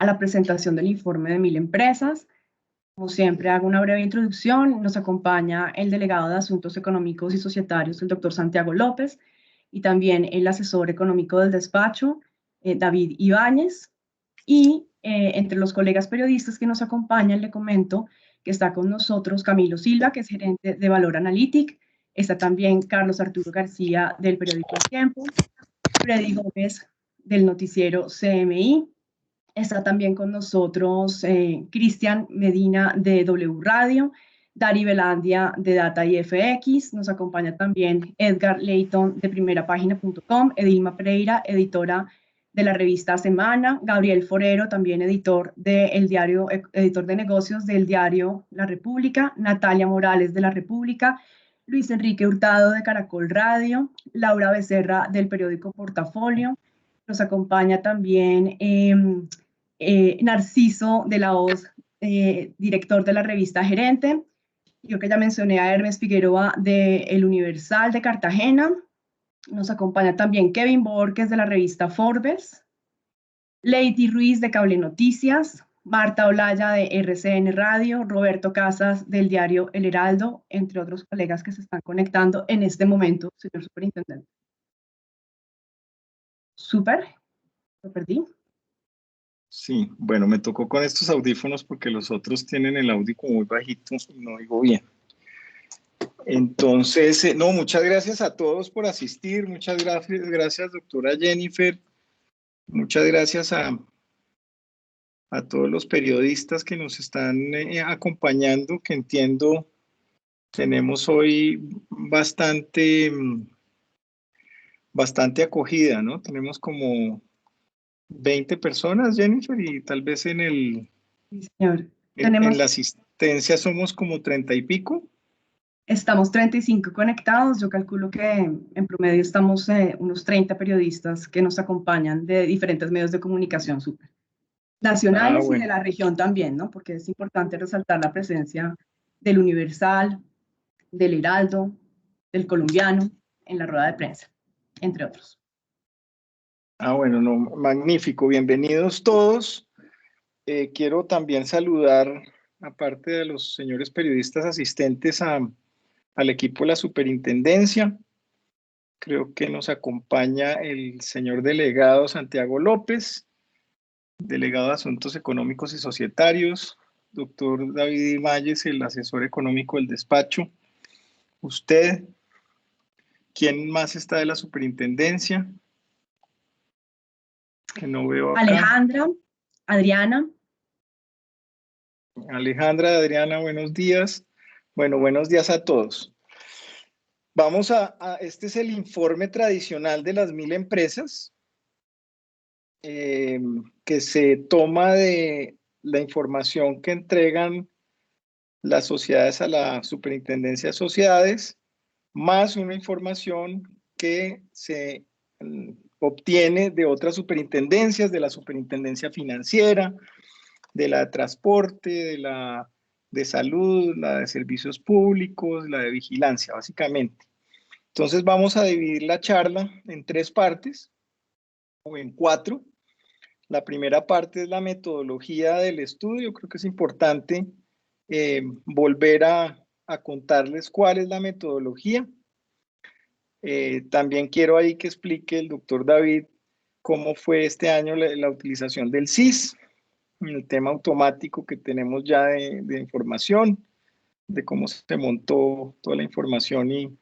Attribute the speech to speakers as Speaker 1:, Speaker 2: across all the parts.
Speaker 1: a la presentación del informe de 1000 empresas. Como siempre, hago una breve introducción. Nos acompaña el delegado de Asuntos Económicos y Societarios, el doctor Santiago López, y también el asesor económico del despacho, David Ibáñez. Y entre los colegas periodistas que nos acompañan, le comento que está con nosotros Camilo Silva, que es gerente de Valor Analytic. Está también Carlos Arturo García, del periódico El Tiempo. Freddy Gómez, del noticiero CMI. Está también con nosotros Cristian Medina, de W Radio. Dari Velandia, de Data IFX. Nos acompaña también Edgar Leighton, de primerapagina.com. Edilma Pereira, editora de la revista Semana. Gabriel Forero, también editor editor de negocios del diario La República. Natalia Morales, de La República. Luis Enrique Hurtado, de Caracol Radio. Laura Becerra, del periódico Portafolio. Nos acompaña también Narciso de la Hoz, director de la revista Gerente. Yo que ya mencioné a Hermes Figueroa, de El Universal de Cartagena. Nos acompaña también Kevin Borges, de la revista Forbes. Lady Ruiz, de Cable Noticias. Marta Olaya, de RCN Radio. Roberto Casas, del diario El Heraldo, entre otros colegas que se están conectando en este momento, señor superintendente. Súper, lo perdí.
Speaker 2: Sí, bueno, me tocó con estos audífonos porque los otros tienen el audio como muy bajito y no oigo bien. Entonces, no, muchas gracias a todos por asistir. Muchas gracias, doctora Jennifer. Muchas gracias a todos los periodistas que nos están acompañando, que entiendo tenemos hoy bastante acogida, ¿no? Tenemos como 20 personas, Jennifer, y tal vez
Speaker 1: Sí, señor.
Speaker 2: en la asistencia somos como 30 y pico.
Speaker 1: Estamos 35 conectados. Yo calculo que en promedio estamos unos 30 periodistas que nos acompañan de diferentes medios de comunicación nacionales y de la región también, ¿no? Porque es importante resaltar la presencia del Universal, del Heraldo, del Colombiano en la rueda de prensa, entre otros.
Speaker 2: Bueno, no, magnífico. Bienvenidos todos. Quiero también saludar, aparte de los señores periodistas asistentes, al equipo de la superintendencia. Creo que nos acompaña el señor delegado Santiago López, delegado de Asuntos Económicos y Societarios, doctor David Ibáñez, el asesor económico del despacho. Usted, ¿quién más está de la superintendencia? Que no veo acá.
Speaker 1: Alejandra, Adriana.
Speaker 2: Alejandra, Adriana, buenos días. Bueno, buenos días a todos. Vamos este es el informe tradicional de las 1000 empresas, que se toma de la información que entregan las sociedades a la Superintendencia de Sociedades, más una información que se obtiene de otras superintendencias, de la Superintendencia Financiera, de la de Transporte, de la de Salud, la de Servicios Públicos, la de Vigilancia, básicamente. Entonces vamos a dividir la charla en 3 partes, o en 4. La primera parte es la metodología del estudio. Creo que es importante volver a contarles cuál es la metodología. También quiero ahí que explique el doctor David cómo fue este año la utilización del SIS, el tema automático que tenemos ya de información, de cómo se montó toda la información y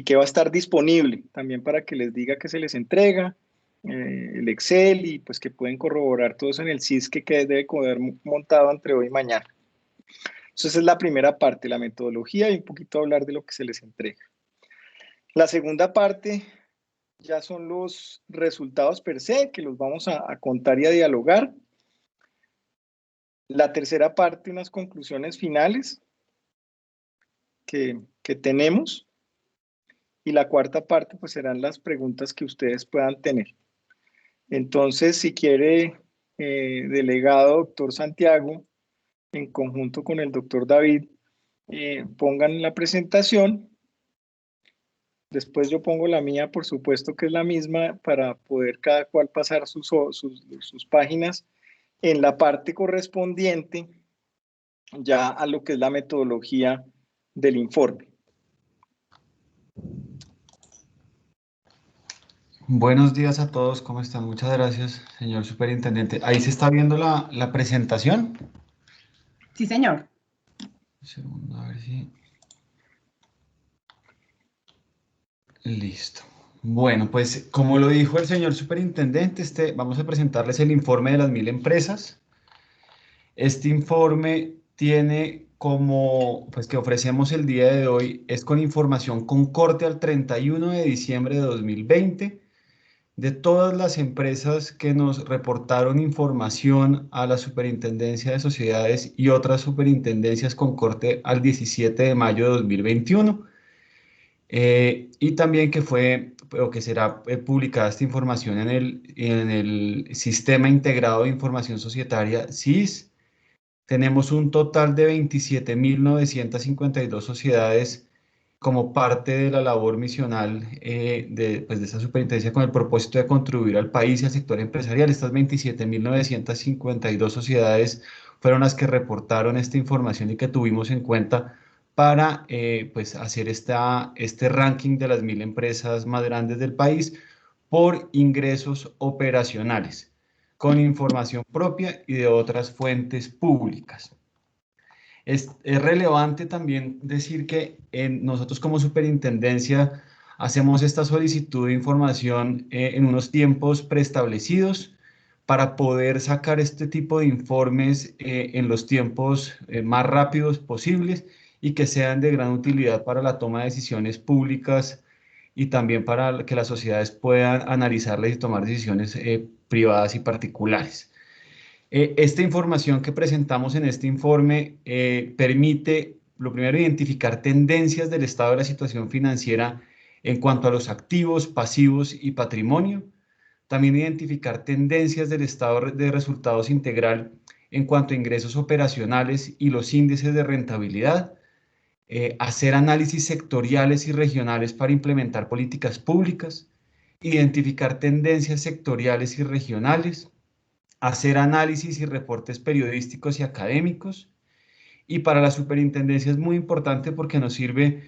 Speaker 2: que va a estar disponible también para que les diga que se les entrega, el Excel, y pues que pueden corroborar todo eso en el SIS que debe quedar montado entre hoy y mañana. Entonces es la primera parte, la metodología, y un poquito hablar de lo que se les entrega. La segunda parte ya son los resultados per se, que los vamos a contar y a dialogar. La tercera parte, unas conclusiones finales que tenemos. Y la cuarta parte, pues serán las preguntas que ustedes puedan tener. Entonces, si quiere, delegado doctor Santiago, en conjunto con el doctor David, pongan la presentación. Después yo pongo la mía, por supuesto que es la misma, para poder cada cual pasar sus páginas en la parte correspondiente ya a lo que es la metodología del informe.
Speaker 3: Buenos días a todos, ¿cómo están? Muchas gracias, señor superintendente. ¿Ahí se está viendo la presentación?
Speaker 1: Sí, señor.
Speaker 3: Un segundo, a ver si... Listo. Bueno, pues como lo dijo el señor superintendente, vamos a presentarles el informe de las 1000 empresas. Este informe tiene pues que ofrecemos el día de hoy, es con información con corte al 31 de diciembre de 2020, de todas las empresas que nos reportaron información a la Superintendencia de Sociedades y otras superintendencias con corte al 17 de mayo de 2021. Y también que fue o que será publicada esta información en el Sistema Integrado de Información Societaria, SIS. Tenemos un total de 27.952 sociedades como parte de la labor misional pues de esta superintendencia con el propósito de contribuir al país y al sector empresarial. Estas 27.952 sociedades fueron las que reportaron esta información y que tuvimos en cuenta para pues hacer este ranking de las 1000 empresas más grandes del país por ingresos operacionales, con información propia y de otras fuentes públicas. Es relevante también decir que nosotros como superintendencia hacemos esta solicitud de información en unos tiempos preestablecidos para poder sacar este tipo de informes en los tiempos más rápidos posibles y que sean de gran utilidad para la toma de decisiones públicas y también para que las sociedades puedan analizarlas y tomar decisiones privadas y particulares. Esta información que presentamos en este informe permite, lo primero, identificar tendencias del estado de la situación financiera en cuanto a los activos, pasivos y patrimonio. También identificar tendencias del estado de resultados integral en cuanto a ingresos operacionales y los índices de rentabilidad. Hacer análisis sectoriales y regionales para implementar políticas públicas. Identificar tendencias sectoriales y regionales, hacer análisis y reportes periodísticos y académicos. Y para la superintendencia es muy importante porque nos sirve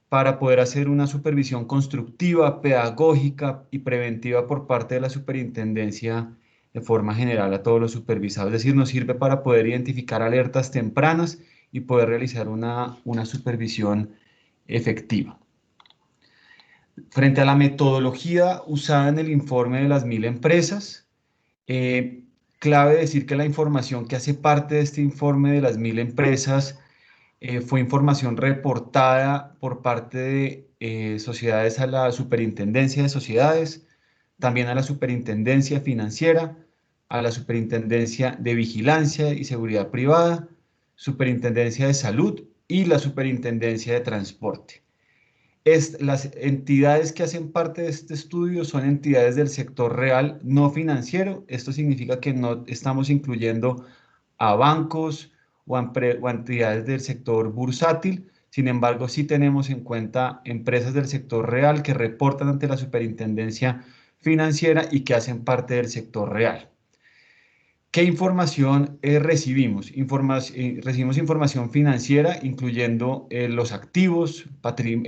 Speaker 3: para poder hacer una supervisión constructiva, pedagógica y preventiva por parte de la superintendencia de forma general a todos los supervisados. Es decir, nos sirve para poder identificar alertas tempranas y poder realizar una supervisión efectiva. Frente a la metodología usada en el informe de las 1000 empresas, clave decir que la información que hace parte de este informe de las 1000 empresas fue información reportada por parte de sociedades a la Superintendencia de Sociedades, también a la Superintendencia Financiera, a la Superintendencia de Vigilancia y Seguridad Privada, Superintendencia de Salud y la Superintendencia de Transporte. Las entidades que hacen parte de este estudio son entidades del sector real no financiero. Esto significa que no estamos incluyendo a bancos o a entidades del sector bursátil. Sin embargo, sí tenemos en cuenta empresas del sector real que reportan ante la superintendencia financiera y que hacen parte del sector real. ¿Qué información recibimos? Recibimos información financiera, incluyendo los activos,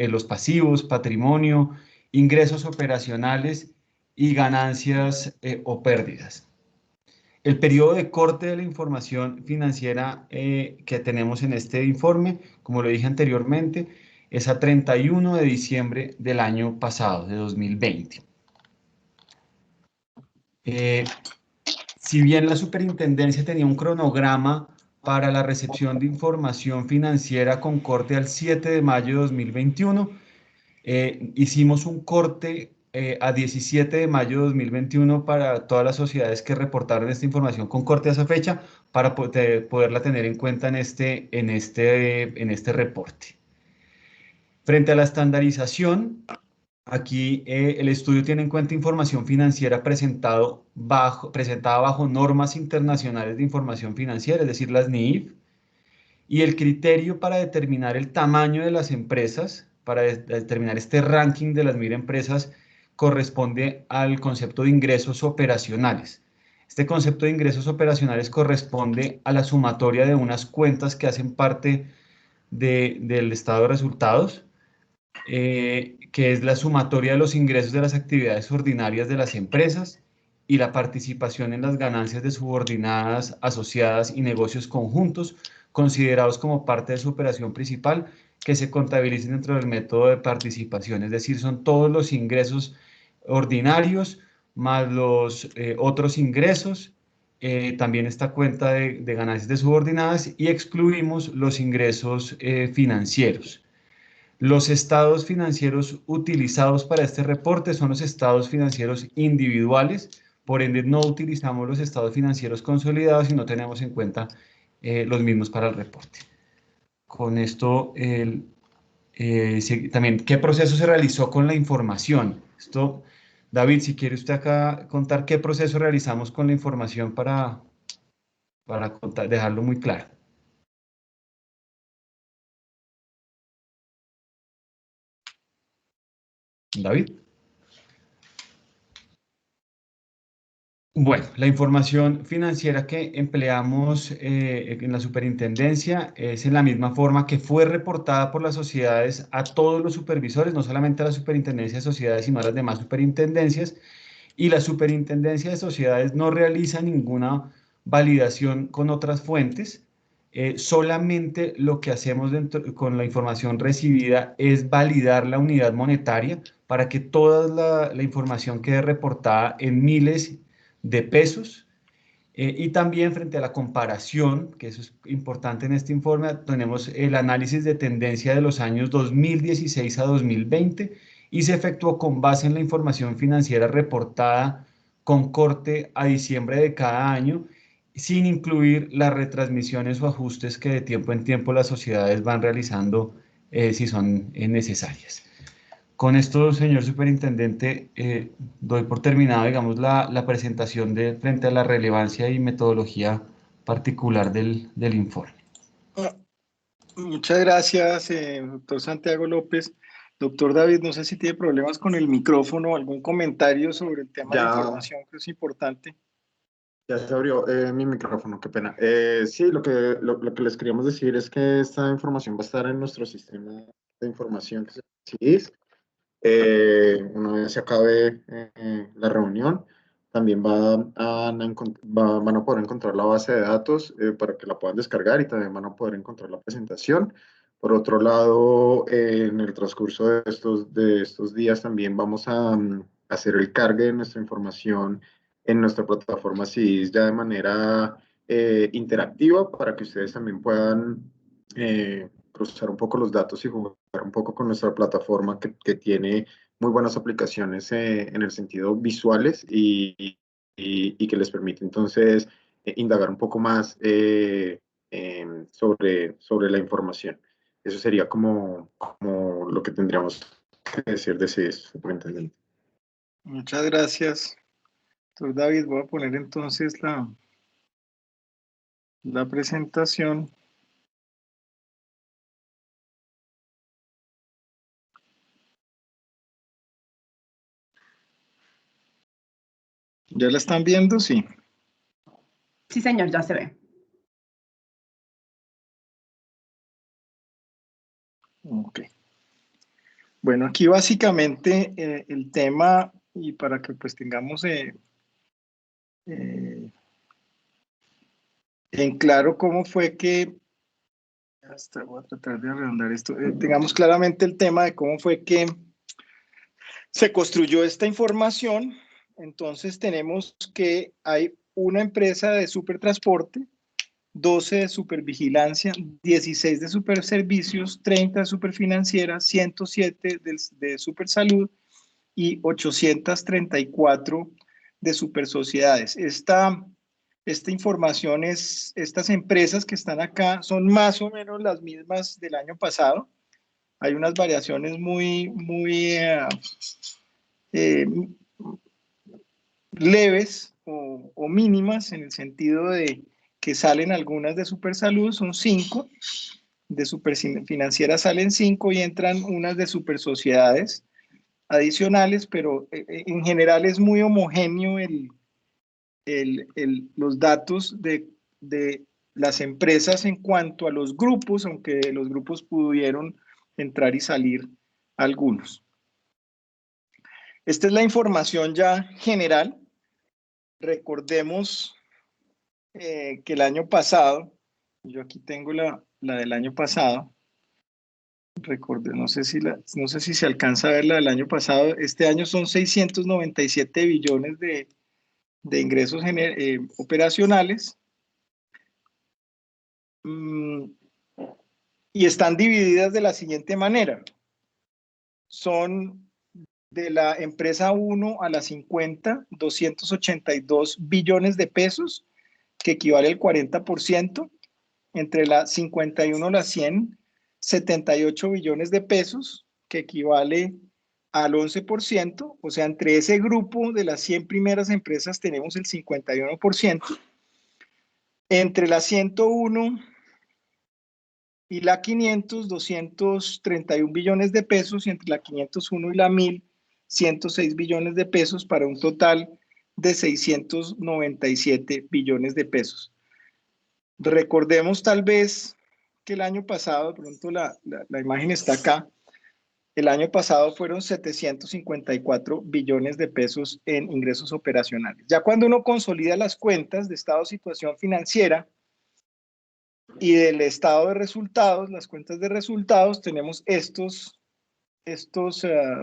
Speaker 3: los pasivos, patrimonio, ingresos operacionales y ganancias o pérdidas. El periodo de corte de la información financiera que tenemos en este informe, como lo dije anteriormente, es a 31 de diciembre del año pasado, de 2020. Si bien la superintendencia tenía un cronograma para la recepción de información financiera con corte al 7 de mayo de 2021, hicimos un corte a 17 de mayo de 2021 para todas las sociedades que reportaron esta información con corte a esa fecha para poderla tener en cuenta en este reporte. Frente a la estandarización, aquí el estudio tiene en cuenta información financiera presentada bajo normas internacionales de información financiera, es decir, las NIIF, y el criterio para determinar el tamaño de las empresas, para determinar este ranking de las 1000 empresas, corresponde al concepto de ingresos operacionales. Este concepto de ingresos operacionales corresponde a la sumatoria de unas cuentas que hacen parte del estado de resultados, que es la sumatoria de los ingresos de las actividades ordinarias de las empresas y la participación en las ganancias de subordinadas, asociadas y negocios conjuntos, considerados como parte de su operación principal, que se contabilicen dentro del método de participación. Es decir, son todos los ingresos ordinarios más los otros ingresos. También esta cuenta de ganancias de subordinadas, y excluimos los ingresos financieros. Los estados financieros utilizados para este reporte son los estados financieros individuales, por ende no utilizamos los estados financieros consolidados y no tenemos en cuenta los mismos para el reporte. Con esto, también, ¿qué proceso se realizó con la información? Esto, David, si quiere usted acá contar qué proceso realizamos con la información para dejarlo muy claro. David. Bueno, la información financiera que empleamos en la superintendencia es en la misma forma que fue reportada por las sociedades a todos los supervisores, no solamente a la superintendencia de sociedades, sino a las demás superintendencias. Y la superintendencia de sociedades no realiza ninguna validación con otras fuentes. Solamente lo que hacemos con la información recibida es validar la unidad monetaria para que toda la información quede reportada en miles de pesos. Y también frente a la comparación, que eso es importante en este informe, tenemos el análisis de tendencia de los años 2016 a 2020 y se efectuó con base en la información financiera reportada con corte a diciembre de cada año, sin incluir las retransmisiones o ajustes que de tiempo en tiempo las sociedades van realizando si son necesarias. Con esto, señor superintendente, doy por terminado, digamos, la presentación frente a la relevancia y metodología particular del informe.
Speaker 2: Muchas gracias, doctor Santiago López. Doctor David, no sé si tiene problemas con el micrófono o algún comentario sobre el tema de información, que es importante.
Speaker 4: Ya se abrió mi micrófono, qué pena. Sí, lo que les queríamos decir es que esta información va a estar en nuestro sistema de información que se llama CIS. Una vez se acabe la reunión, también van a poder encontrar la base de datos para que la puedan descargar, y también van a poder encontrar la presentación. Por otro lado, en el transcurso de estos días también vamos a hacer el cargue de nuestra información en nuestra plataforma CIS ya de manera interactiva, para que ustedes también puedan cruzar un poco los datos y jugar un poco con nuestra plataforma que tiene muy buenas aplicaciones en el sentido visuales y que les permite entonces indagar un poco más sobre la información. Eso sería como lo que tendríamos que decir de CIS, superintendente.
Speaker 2: Muchas gracias, doctor David. Voy a poner entonces la presentación. ¿Ya la están viendo? Sí.
Speaker 1: Sí, señor, ya se ve.
Speaker 2: Ok. Bueno, aquí básicamente el tema, y para que pues tengamos en claro cómo fue que, voy a tratar de redondar esto, tengamos claramente el tema de cómo fue que se construyó esta información. Entonces tenemos que hay una empresa de supertransporte, 12 de supervigilancia, 16 de superservicios, 30 de superfinanciera, 107 de supersalud y 834 de supersociedades. Esta información estas empresas que están acá son más o menos las mismas del año pasado. Hay unas variaciones muy leves o mínimas, en el sentido de que salen algunas de Supersalud, son 5, de Superfinanciera salen 5 y entran unas de Supersociedades adicionales, pero en general es muy homogéneo los datos de las empresas en cuanto a los grupos, aunque los grupos pudieron entrar y salir algunos. Esta es la información ya general. Recordemos que el año pasado, yo aquí tengo la del año pasado, no sé si se alcanza a ver la del año pasado. Este año son 697 billones de ingresos operacionales, y están divididas de la siguiente manera. Son de la empresa 1 a la 50, 282 billones de pesos, que equivale al 40%. Entre la 51 a la 100, 78 billones de pesos, que equivale al 11%. O sea, entre ese grupo de las 100 primeras empresas tenemos el 51%. Entre la 101 y la 500, 231 billones de pesos, y entre la 501 y la 1000, 106 billones de pesos, para un total de 697 billones de pesos. Recordemos tal vez que el año pasado, de pronto la imagen está acá, el año pasado fueron 754 billones de pesos en ingresos operacionales. Ya cuando uno consolida las cuentas de estado de situación financiera y del estado de resultados, las cuentas de resultados, tenemos estos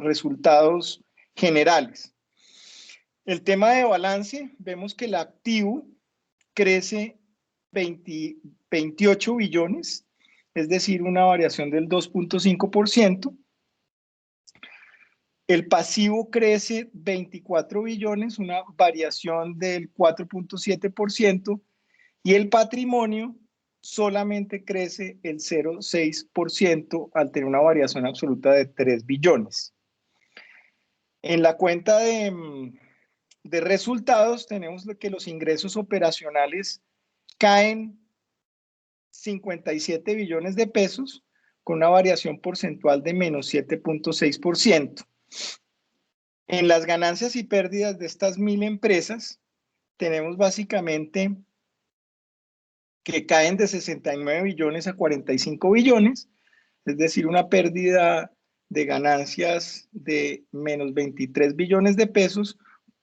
Speaker 2: resultados generales. El tema de balance, vemos que el activo crece 28 billones, es decir, una variación del 2.5%. El pasivo crece 24 billones, una variación del 4.7%, y el patrimonio solamente crece el 0.6% al tener una variación absoluta de 3 billones. En la cuenta de resultados tenemos que los ingresos operacionales caen 57 billones de pesos, con una variación porcentual de menos 7.6%. En las ganancias y pérdidas de estas 1000 empresas, tenemos básicamente que caen de 69 billones a 45 billones, es decir, una pérdida de ganancias de menos 23 billones de pesos,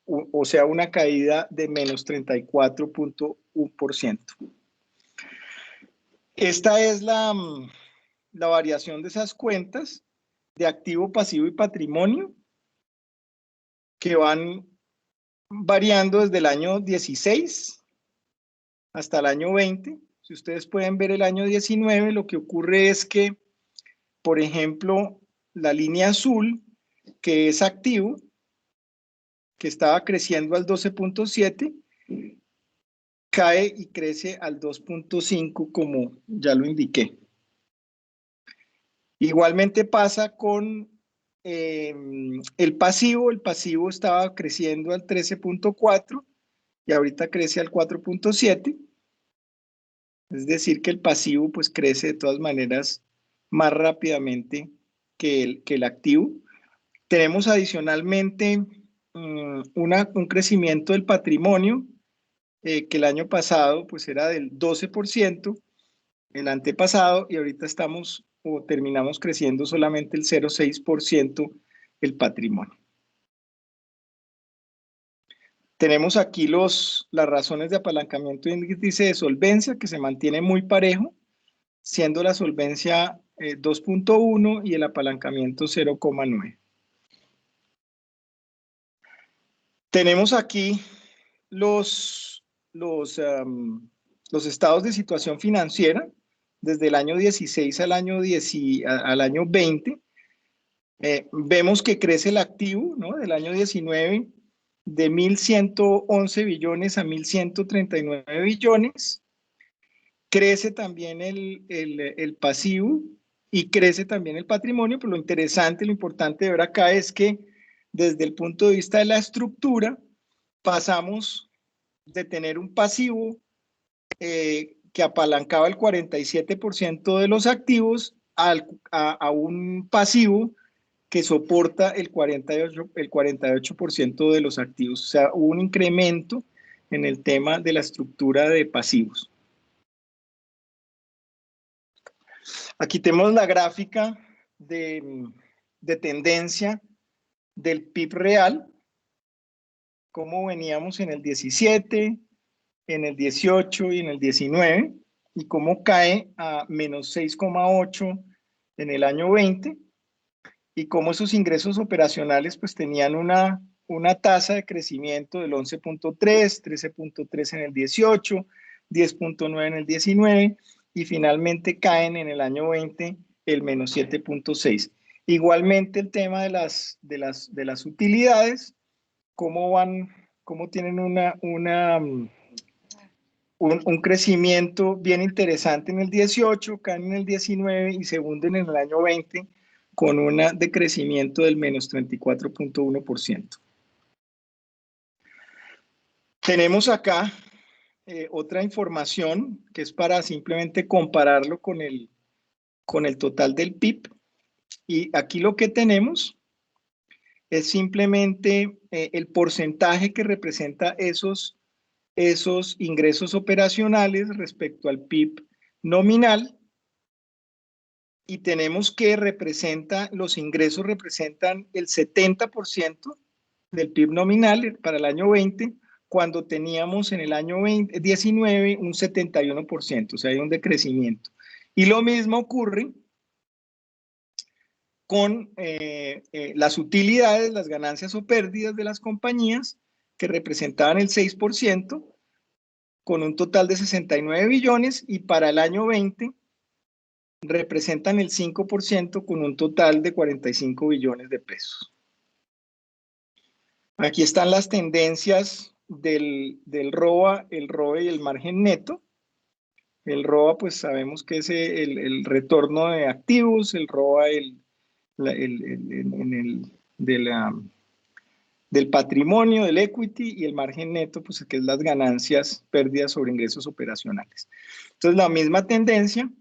Speaker 2: o sea, una caída de menos 34.1%. Esta es la variación de esas cuentas de activo, pasivo y patrimonio, que van variando desde el año 16 hasta el año 20. Si ustedes pueden ver el año 19, lo que ocurre es que, por ejemplo, la línea azul, que es activo, que estaba creciendo al 12.7, cae y crece al 2.5, como ya lo indiqué. Igualmente pasa con el pasivo. El pasivo estaba creciendo al 13.4 y ahorita crece al 4.7. Es decir, que el pasivo pues crece de todas maneras más rápidamente que el activo. Tenemos adicionalmente un crecimiento del patrimonio, que el año pasado pues era del 12%, el antepasado, y ahorita estamos o terminamos creciendo solamente el 0.6% el patrimonio. Tenemos aquí las razones de apalancamiento y índice de solvencia, que se mantiene muy parejo, siendo la solvencia 2.1 y el apalancamiento 0.9. Tenemos aquí los estados de situación financiera desde el año 16 al año 20. Vemos que crece el activo, ¿no?, del año 19 de 1.111 billones a 1.139 billones. Crece también el pasivo y crece también el patrimonio, pero lo interesante, lo importante de ver acá es que desde el punto de vista de la estructura, pasamos de tener un pasivo que apalancaba el 47% de los activos a un pasivo que soporta el 48% de los activos. O sea, hubo un incremento en el tema de la estructura de pasivos. Aquí tenemos la gráfica de tendencia del PIB real, cómo veníamos en el 17, en el 18 y en el 19, y cómo cae a menos 6,8 en el año 20, y cómo esos ingresos operacionales pues tenían una tasa de crecimiento del 11.3, 13.3 en el 18, 10.9 en el 19, y finalmente caen en el año 20 el menos 7.6. Igualmente el tema de las utilidades, cómo tienen un crecimiento bien interesante en el 18, caen en el 19 y se hunden en el año 20 con un decrecimiento del menos 34.1%. Tenemos acá otra información que es para simplemente compararlo con el total del PIB. Y aquí lo que tenemos es simplemente el porcentaje que representa esos ingresos operacionales respecto al PIB nominal, y tenemos que los ingresos representan el 70% del PIB nominal para el año 20, cuando teníamos en el año 19 un 71%, o sea, hay un decrecimiento. Y lo mismo ocurre con las utilidades, las ganancias o pérdidas de las compañías, que representaban el 6%, con un total de 69 billones, y para el año 20 representan el 5% con un total de 45 billones de pesos. Aquí están las tendencias del ROA, el ROE y el margen neto. El ROA, pues sabemos que es el retorno de activos, el ROA del patrimonio, del equity, y el margen neto, pues que es las ganancias, pérdidas sobre ingresos operacionales. Entonces, la misma tendencia,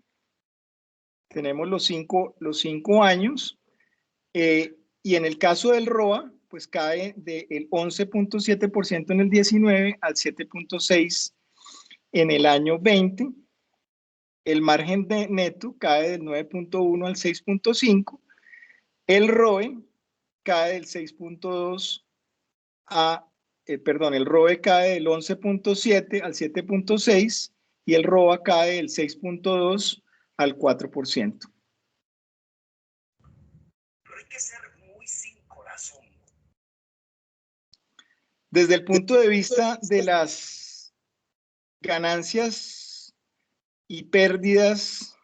Speaker 2: tenemos los cinco años, y en el caso del ROA, pues cae del 11.7% en el 19 al 7.6% en el año 20. El margen neto cae del 9.1 al 6.5. El ROE cae del 6.2 el ROE cae del 11.7 al 7.6, y el ROA cae del 6.2 al 4%.
Speaker 5: Pero hay que ser muy sin corazón.
Speaker 2: Desde el punto de vista de las ganancias y pérdidas,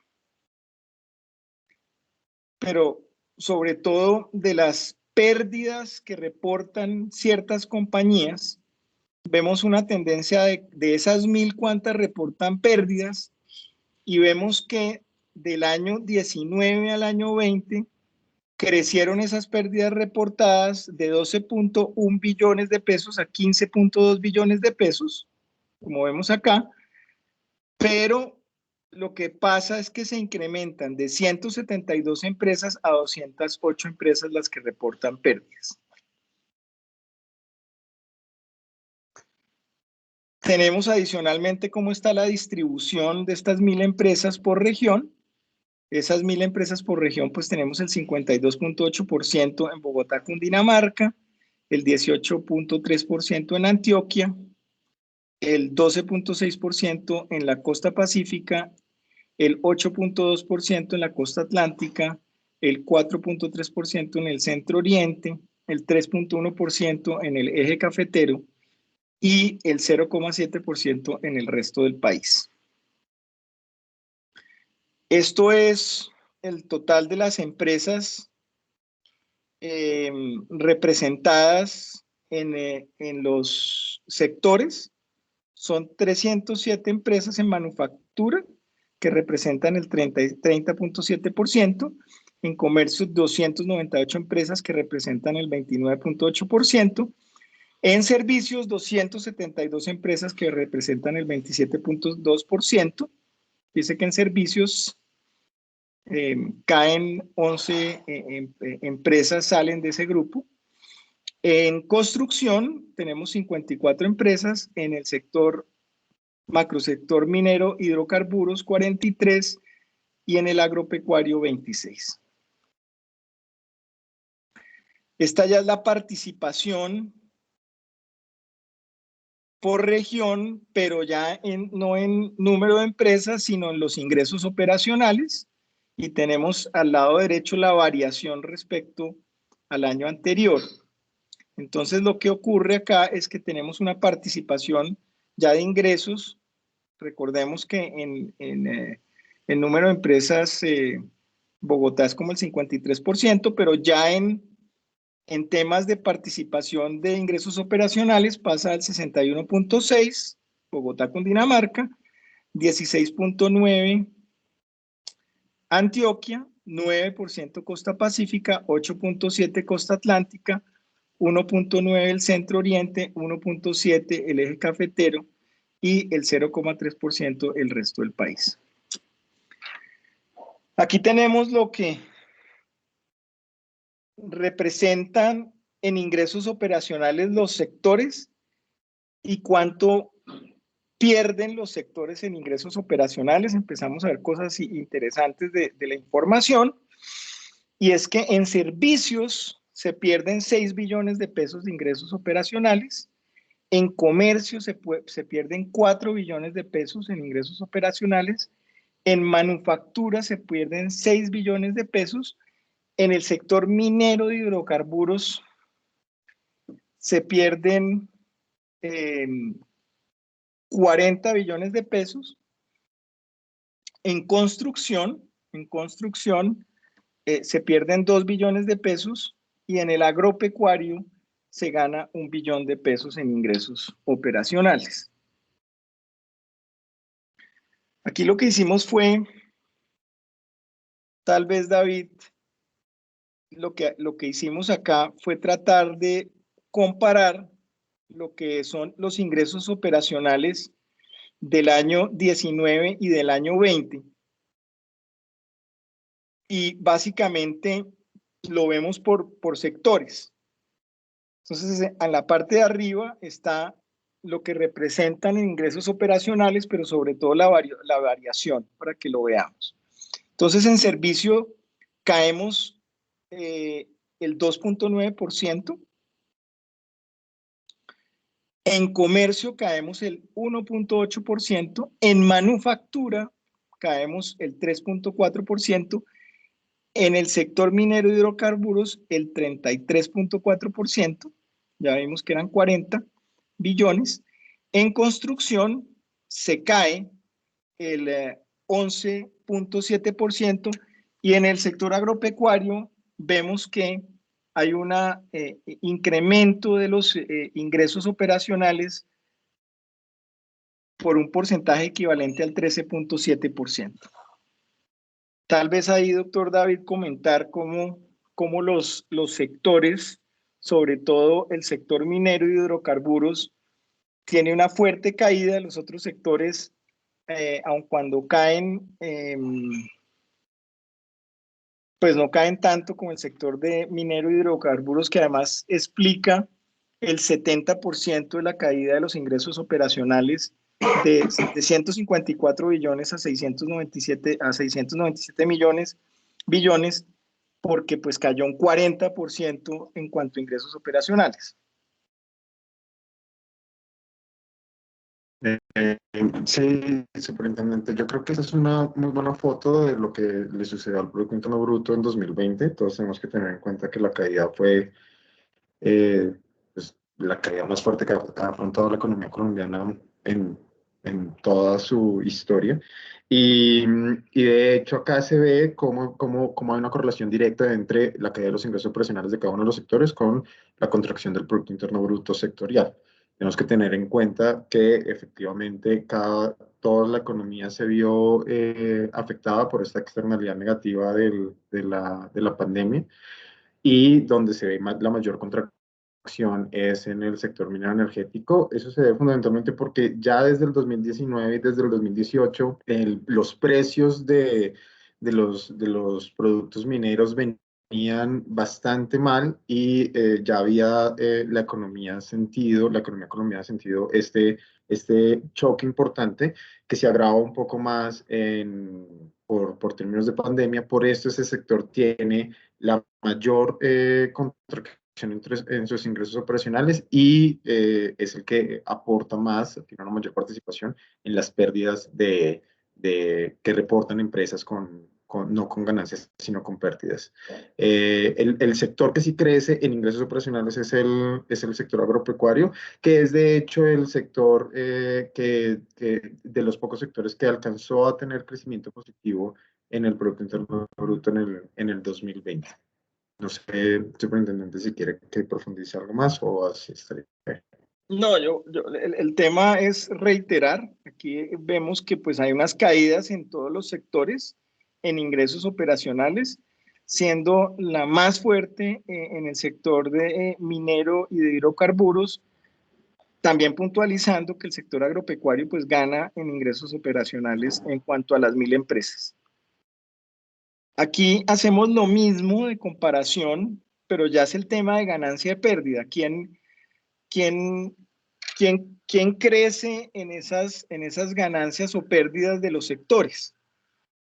Speaker 2: pero sobre todo de las pérdidas que reportan ciertas compañías, vemos una tendencia de esas 1.000 cuantas reportan pérdidas, y vemos que del año 19 al año 20 crecieron esas pérdidas reportadas de 12.1 billones de pesos a 15.2 billones de pesos, como vemos acá, pero lo que pasa es que se incrementan de 172 empresas a 208 empresas las que reportan pérdidas. Tenemos adicionalmente cómo está la distribución de estas 1.000 empresas por región. Esas 1.000 empresas por región, pues tenemos el 52.8% en Bogotá, Cundinamarca, el 18.3% en Antioquia, el 12.6% en la costa pacífica, el 8.2% en la costa atlántica, el 4.3% en el centro oriente, el 3.1% en el eje cafetero y el 0.7% en el resto del país. Esto es el total de las empresas representadas en los sectores. Son 307 empresas en manufactura, que representan el 30.7%, en comercio 298 empresas que representan el 29.8%, en servicios 272 empresas que representan el 27.2%, dice que en servicios caen 11 empresas, salen de ese grupo. En construcción tenemos 54 empresas, en el sector macrosector minero, hidrocarburos 43 y en el agropecuario 26. Esta ya es la participación por región, pero ya no en número de empresas, sino en los ingresos operacionales. Y tenemos al lado derecho la variación respecto al año anterior. Entonces, lo que ocurre acá es que tenemos una participación ya de ingresos. Recordemos que en número de empresas, Bogotá es como el 53%, pero ya en temas de participación de ingresos operacionales pasa al 61.6%, Bogotá con Dinamarca, 16.9% Antioquia, 9% Costa Pacífica, 8.7% Costa Atlántica, 1.9% el Centro Oriente, 1.7% el eje cafetero y el 0.3% el resto del país. Aquí tenemos lo que representan en ingresos operacionales los sectores y cuánto pierden los sectores en ingresos operacionales. Empezamos a ver cosas interesantes de la información, y es que en servicios se pierden 6 billones de pesos de ingresos operacionales, en comercio se pierden 4 billones de pesos en ingresos operacionales, en manufactura se pierden 6 billones de pesos, en el sector minero de hidrocarburos se pierden 40 billones de pesos, en construcción se pierden 2 billones de pesos y en el agropecuario se gana 1 billón de pesos en ingresos operacionales. Aquí lo que hicimos fue, tal vez David, lo que hicimos acá fue tratar de comparar lo que son los ingresos operacionales del año 19 y del año 20. Y básicamente lo vemos por sectores. Entonces, en la parte de arriba está lo que representan en ingresos operacionales, pero sobre todo la variación, para que lo veamos. Entonces, en servicio caemos el 2.9%, en comercio caemos el 1.8%, en manufactura caemos el 3.4%, en el sector minero y hidrocarburos el 33.4%, ya vimos que eran 40 billones, en construcción se cae el 11.7% y en el sector agropecuario vemos que hay un incremento de los ingresos operacionales por un porcentaje equivalente al 13.7%. Tal vez ahí, doctor David, comentar cómo los sectores, sobre todo el sector minero y hidrocarburos, tiene una fuerte caída. Los otros sectores, aun cuando caen, pues no caen tanto como el sector de minero y hidrocarburos, que además explica el 70% de la caída de los ingresos operacionales de 154 billones a 697 billones, porque pues cayó un 40% en cuanto a ingresos operacionales.
Speaker 4: Sí, superintendente, yo creo que esa es una muy buena foto de lo que le sucedió al Producto Interno Bruto en 2020. Todos tenemos que tener en cuenta que la caída fue pues, la caída más fuerte que ha afrontado la economía colombiana en toda su historia. Y de hecho acá se ve cómo hay una correlación directa entre la caída de los ingresos operacionales de cada uno de los sectores con la contracción del Producto Interno Bruto sectorial. Tenemos que tener en cuenta que efectivamente toda la economía se vio afectada por esta externalidad negativa de la pandemia, y donde se ve la mayor contracción es en el sector minero energético. Eso se debe fundamentalmente porque ya desde el 2019 y desde el 2018 los precios de los productos mineros venían bastante mal y ya había la economía colombiana ha sentido este choque importante que se agrava un poco más por términos de pandemia. Por esto ese sector tiene la mayor contracción en sus ingresos operacionales y es el que aporta más, tiene una mayor participación en las pérdidas que reportan empresas no con ganancias, sino con pérdidas. El sector que sí crece en ingresos operacionales es el sector agropecuario, que es de hecho el sector de los pocos sectores que alcanzó a tener crecimiento positivo en el Producto Interno Bruto en el 2020. No sé, superintendente, si quiere que profundice algo más o así estaría.
Speaker 2: No, el tema es reiterar. Aquí vemos que pues hay unas caídas en todos los sectores en ingresos operacionales, siendo la más fuerte en el sector de minero y de hidrocarburos, también puntualizando que el sector agropecuario pues gana en ingresos operacionales en cuanto a las 1.000 empresas. Aquí hacemos lo mismo de comparación, pero ya es el tema de ganancia y pérdida. ¿Quién crece en esas ganancias o pérdidas de los sectores?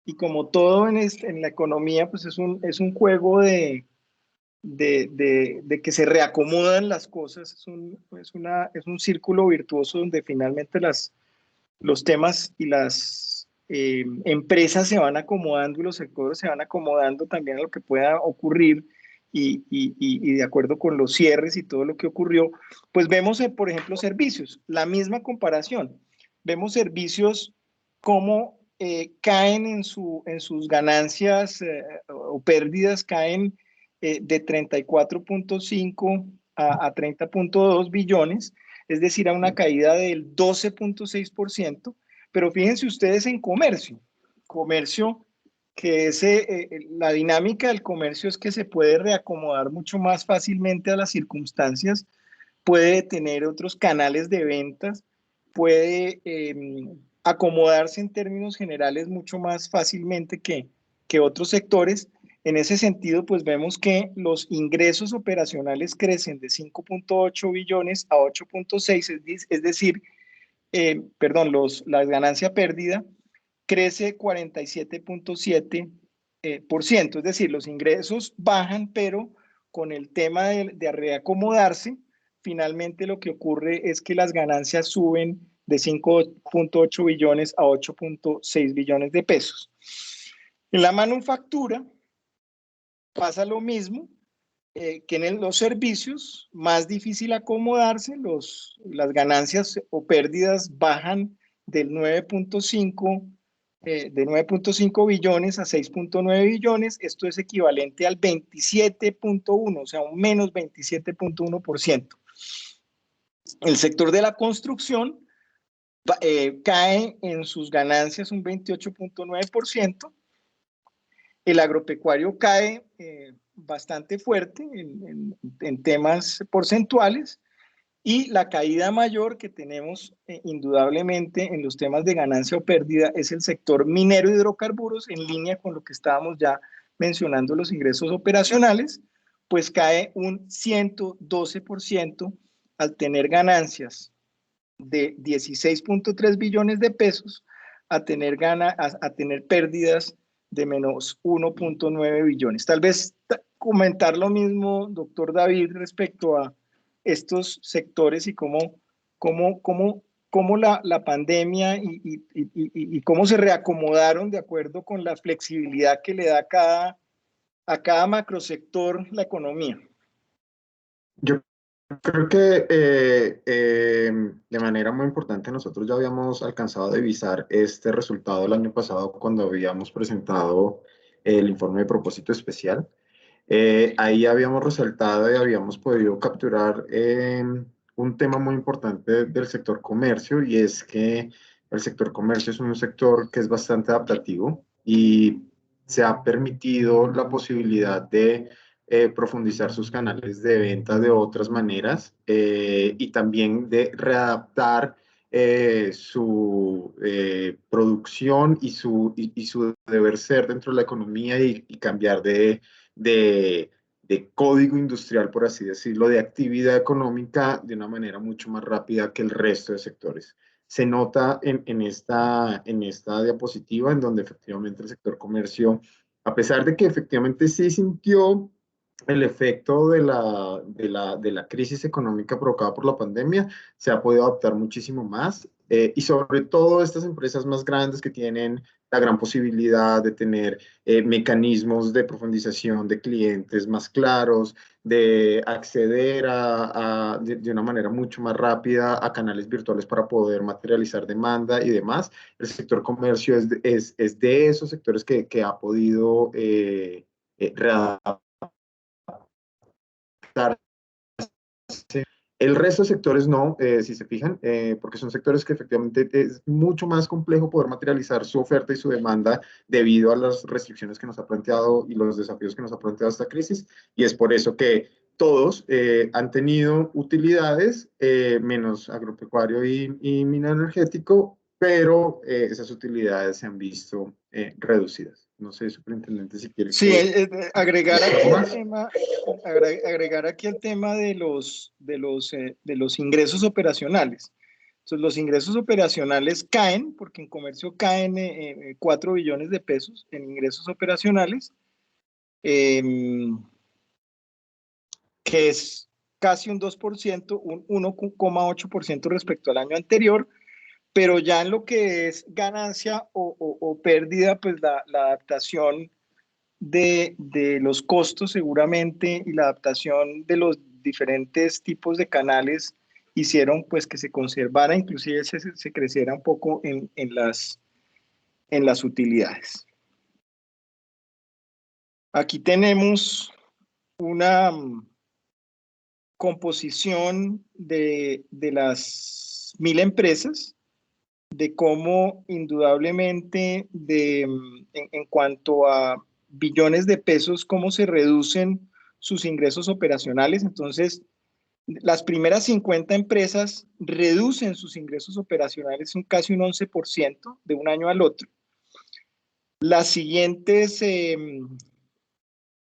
Speaker 2: Y como todo en la economía, pues es un juego de que se reacomodan las cosas, es un círculo virtuoso donde finalmente los temas y las empresas se van acomodando y los sectores se van acomodando también a lo que pueda ocurrir y de acuerdo con los cierres y todo lo que ocurrió, pues vemos, por ejemplo, servicios, la misma comparación. Vemos servicios como caen en sus ganancias o pérdidas, caen de 34.5 a 30.2 billones, es decir, a una caída del 12.6%, pero fíjense ustedes en comercio que la dinámica del comercio es que se puede reacomodar mucho más fácilmente a las circunstancias, puede tener otros canales de ventas, puede acomodarse en términos generales mucho más fácilmente que otros sectores. En ese sentido, pues vemos que los ingresos operacionales crecen de 5.8 billones a 8.6, es decir, la ganancia pérdida crece 47.7%, es decir, los ingresos bajan, pero con el tema de reacomodarse, finalmente lo que ocurre es que las ganancias suben de 5.8 billones a 8.6 billones de pesos. En la manufactura pasa lo mismo que en los servicios, más difícil acomodarse, las ganancias o pérdidas bajan del 9.5 de 9.5 billones a 6.9 billones, esto es equivalente al 27.1, o sea, un menos 27.1%. El sector de la construcción cae en sus ganancias un 28.9%, el agropecuario cae bastante fuerte en temas porcentuales, y la caída mayor que tenemos indudablemente en los temas de ganancia o pérdida es el sector minero y hidrocarburos, en línea con lo que estábamos ya mencionando, los ingresos operacionales, pues cae un 112% al tener ganancias de 16.3 billones de pesos a tener pérdidas de menos 1.9 billones. Tal vez comentar lo mismo, doctor David, respecto a estos sectores y cómo la pandemia y cómo se reacomodaron de acuerdo con la flexibilidad que le da a cada macrosector la economía.
Speaker 4: Yo creo que de manera muy importante nosotros ya habíamos alcanzado a divisar este resultado el año pasado cuando habíamos presentado el informe de propósito especial. Ahí habíamos resaltado y habíamos podido capturar un tema muy importante del sector comercio, y es que el sector comercio es un sector que es bastante adaptativo y se ha permitido la posibilidad de profundizar sus canales de venta de otras maneras y también de readaptar su producción y su deber ser dentro de la economía y cambiar de de código industrial, por así decirlo, de actividad económica de una manera mucho más rápida que el resto de sectores. Se nota en esta diapositiva en donde efectivamente el sector comercio, a pesar de que efectivamente sí sintió el efecto de la crisis económica provocada por la pandemia, se ha podido adaptar muchísimo más, y sobre todo estas empresas más grandes que tienen la gran posibilidad de tener mecanismos de profundización de clientes más claros, de acceder de una manera mucho más rápida a canales virtuales para poder materializar demanda y demás. El sector comercio es de esos sectores que ha podido readaptarse. El resto de sectores no, si se fijan, porque son sectores que efectivamente es mucho más complejo poder materializar su oferta y su demanda debido a las restricciones que nos ha planteado y los desafíos que nos ha planteado esta crisis. Y es por eso que todos han tenido utilidades, menos agropecuario y minero-energético, pero esas utilidades se han visto reducidas. No sé, superintendente, si quiere.
Speaker 2: Sí, agregar aquí
Speaker 4: ¿Algo
Speaker 2: el
Speaker 4: más?
Speaker 2: tema, agregar aquí el tema de los ingresos operacionales. Entonces, los ingresos operacionales caen, porque en comercio caen 4 billones de pesos en ingresos operacionales, que es casi un 2%, un 1,8% respecto al año anterior, pero ya en lo que es ganancia o pérdida, pues la adaptación de los costos seguramente y la adaptación de los diferentes tipos de canales hicieron pues que se conservara, inclusive se creciera un poco en las utilidades. Aquí tenemos una composición de las 1000 empresas, de cómo indudablemente en cuanto a billones de pesos, cómo se reducen sus ingresos operacionales. Entonces, las primeras 50 empresas reducen sus ingresos operacionales casi un 11% de un año al otro. Las siguientes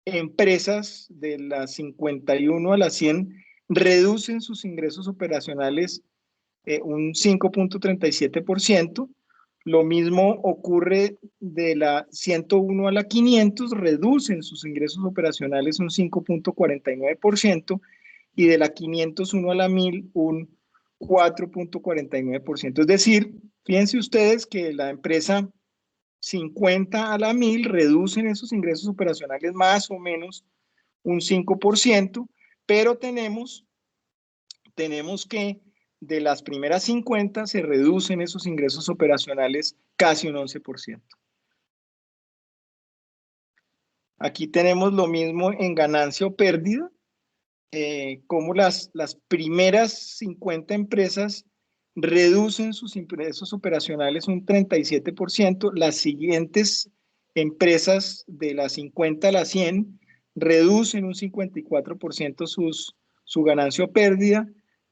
Speaker 2: empresas de las 51 a las 100 reducen sus ingresos operacionales un 5,37%. Lo mismo ocurre de la 101 a la 500, reducen sus ingresos operacionales un 5,49%, y de la 501 a la 1000 un 4,49%. Es decir, fíjense ustedes que la empresa 50 a la 1000 reducen esos ingresos operacionales más o menos un 5%, pero tenemos que de las primeras 50 se reducen esos ingresos operacionales casi un 11%. Aquí tenemos lo mismo en ganancia o pérdida, como las primeras 50 empresas reducen sus ingresos operacionales un 37%, las siguientes empresas de las 50 a las 100 reducen un 54% su ganancia o pérdida,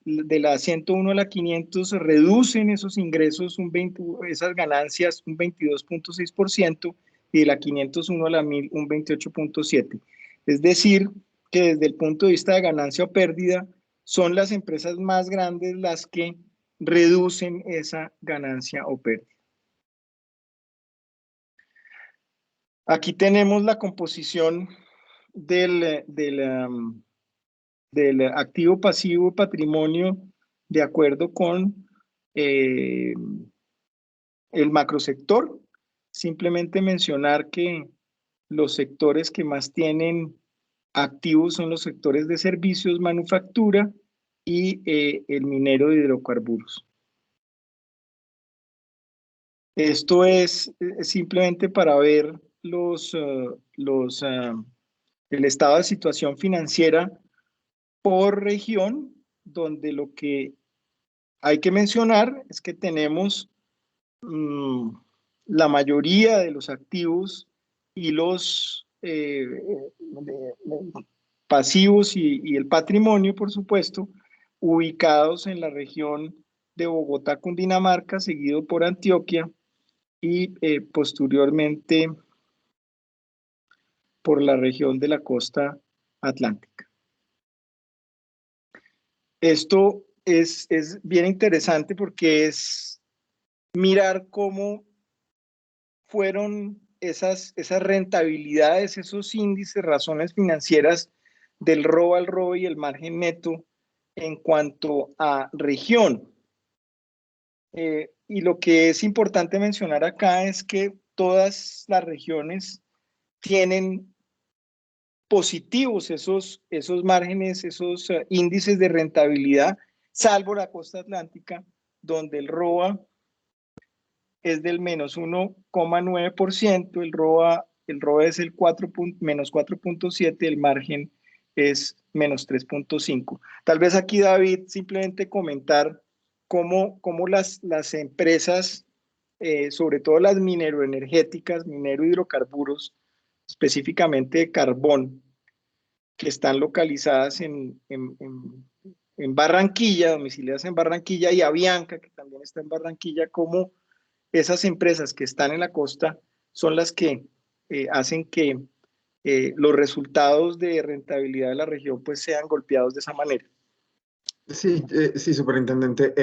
Speaker 2: de la 101 a la 500 reducen esos ingresos, esas ganancias un 22,6%, y de la 501 a la 1000 un 28,7%. Es decir, que desde el punto de vista de ganancia o pérdida, son las empresas más grandes las que reducen esa ganancia o pérdida. Aquí tenemos la composición del activo, pasivo y patrimonio de acuerdo con el macrosector. Simplemente mencionar que los sectores que más tienen activos son los sectores de servicios, manufactura y el minero de hidrocarburos. Esto es simplemente para ver el estado de situación financiera por región, donde lo que hay que mencionar es que tenemos la mayoría de los activos y los pasivos y el patrimonio, por supuesto, ubicados en la región de Bogotá, Cundinamarca, seguido por Antioquia, y posteriormente por la región de la costa atlántica. Esto es bien interesante porque es mirar cómo fueron esas rentabilidades, esos índices, razones financieras del ROA al ROE y el margen neto en cuanto a región. Y lo que es importante mencionar acá es que todas las regiones tienen positivos esos márgenes, esos índices de rentabilidad, salvo la costa atlántica, donde el ROA es del menos 1,9%, el ROA es el menos 4,7%, el margen es menos 3,5%. Tal vez aquí, David, simplemente comentar cómo las empresas, sobre todo las mineroenergéticas, minero-hidrocarburos, específicamente de carbón, que están localizadas en Barranquilla, domiciliadas en Barranquilla, y Avianca, que también está en Barranquilla, como esas empresas que están en la costa son las que hacen que los resultados de rentabilidad de la región pues sean golpeados de esa manera.
Speaker 4: Sí, sí, superintendente.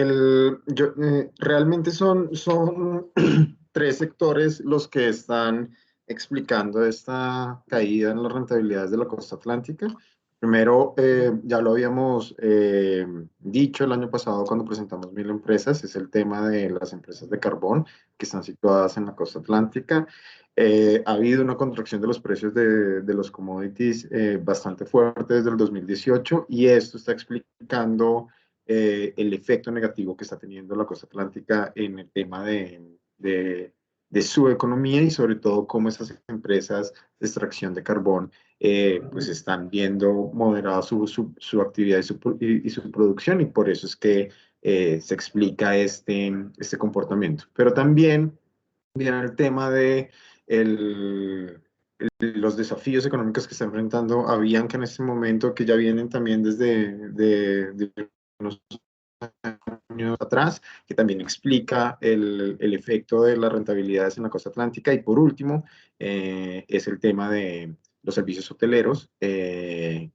Speaker 4: Realmente son tres sectores los que están explicando esta caída en las rentabilidades de la costa atlántica. Primero, ya lo habíamos dicho el año pasado cuando presentamos 1000 empresas, es el tema de las empresas de carbón que están situadas en la costa atlántica. Ha habido una contracción de los precios de los commodities bastante fuerte desde el 2018 y esto está explicando el efecto negativo que está teniendo la costa atlántica en el tema de su economía y sobre todo cómo esas empresas de extracción de carbón pues están viendo moderada su actividad y su producción y por eso es que se explica este comportamiento. Pero también viene el tema de los desafíos económicos que está enfrentando Avianca en este momento, que ya vienen también desde de unos años atrás, que también explica el efecto de las rentabilidades en la costa atlántica. Y por último, es el tema de los servicios hoteleros, que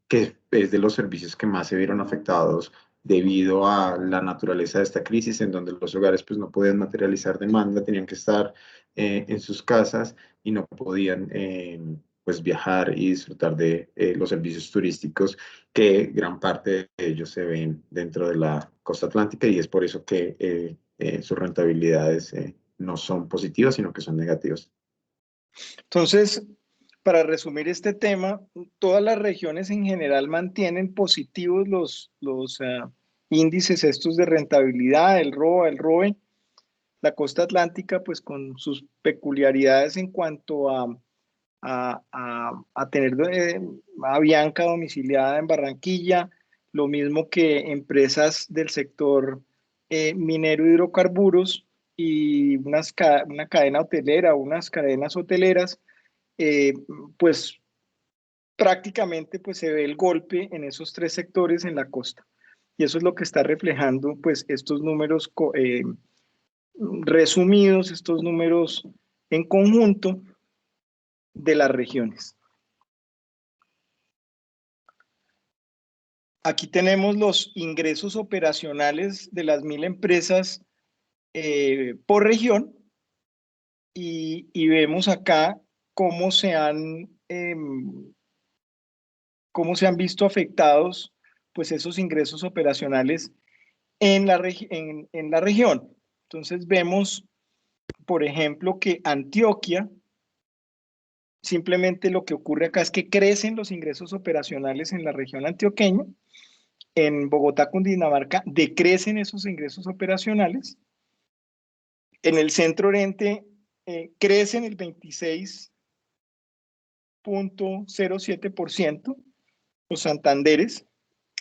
Speaker 4: es de los servicios que más se vieron afectados debido a la naturaleza de esta crisis, en donde los hogares pues, no podían materializar demanda, tenían que estar en sus casas y no podían pues viajar y disfrutar de los servicios turísticos que gran parte de ellos se ven dentro de la costa atlántica y es por eso que sus rentabilidades no son positivas, sino que son negativas.
Speaker 2: Entonces, para resumir este tema, todas las regiones en general mantienen positivos los índices estos de rentabilidad, el ROA, el ROE. La costa atlántica, pues con sus peculiaridades en cuanto a tener Avianca domiciliada en Barranquilla, lo mismo que empresas del sector minero y hidrocarburos y una cadena hotelera, unas cadenas hoteleras, pues prácticamente pues se ve el golpe en esos tres sectores en la costa. Y eso es lo que está reflejando pues estos números resumidos, estos números en conjunto de las regiones. Aquí tenemos los ingresos operacionales de las 1000 empresas por región y vemos acá cómo se han visto afectados pues esos ingresos operacionales en la región. Entonces vemos, por ejemplo, que Antioquia, simplemente lo que ocurre acá es que crecen los ingresos operacionales en la región antioqueña. En Bogotá, Cundinamarca, decrecen esos ingresos operacionales. En el centro oriente crecen el 26,07%, los Santanderes.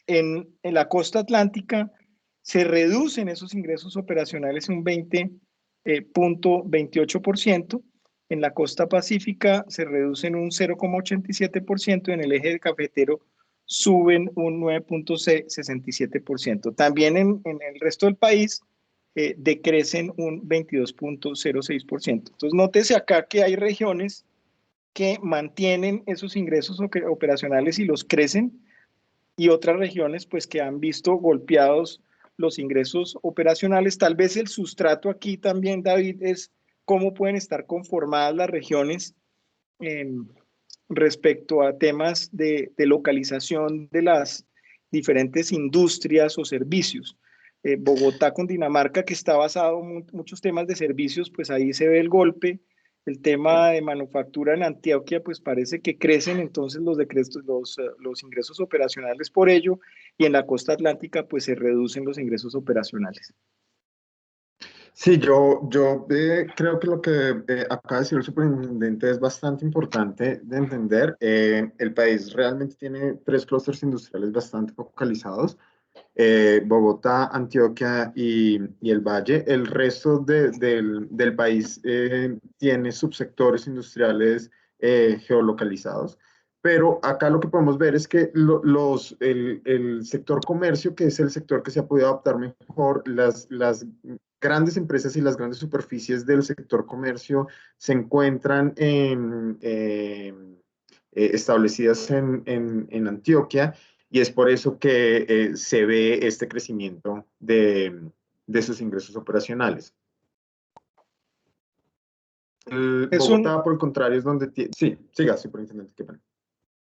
Speaker 2: En la costa atlántica se reducen esos ingresos operacionales un 20,28%. En la costa pacífica se reducen un 0,87%. En el eje cafetero suben un 9,67%. También en el resto del país decrecen un 22,06%. Entonces, nótese acá que hay regiones que mantienen esos ingresos operacionales y los crecen, y otras regiones pues que han visto golpeados los ingresos operacionales. Tal vez el sustrato aquí también, David, es cómo pueden estar conformadas las regiones respecto a temas de localización de las diferentes industrias o servicios. Bogotá con Dinamarca, que está basado en muchos temas de servicios, pues ahí se ve el golpe. El tema de manufactura en Antioquia, pues parece que crecen entonces los ingresos operacionales por ello, y en la costa atlántica, pues se reducen los ingresos operacionales.
Speaker 4: Sí, yo creo que lo que acaba de decir el superintendente es bastante importante de entender. El país realmente tiene 3 clústeres industriales bastante focalizados: Bogotá, Antioquia y el Valle. El resto del país tiene subsectores industriales geolocalizados. Pero acá lo que podemos ver es que el sector comercio, que es el sector que se ha podido adaptar mejor, las grandes empresas y las grandes superficies del sector comercio se encuentran establecidas en Antioquia, y es por eso que se ve este crecimiento de sus ingresos operacionales. Bogotá, por el contrario, es donde tiene... Sí, siga, superintendente, qué pena.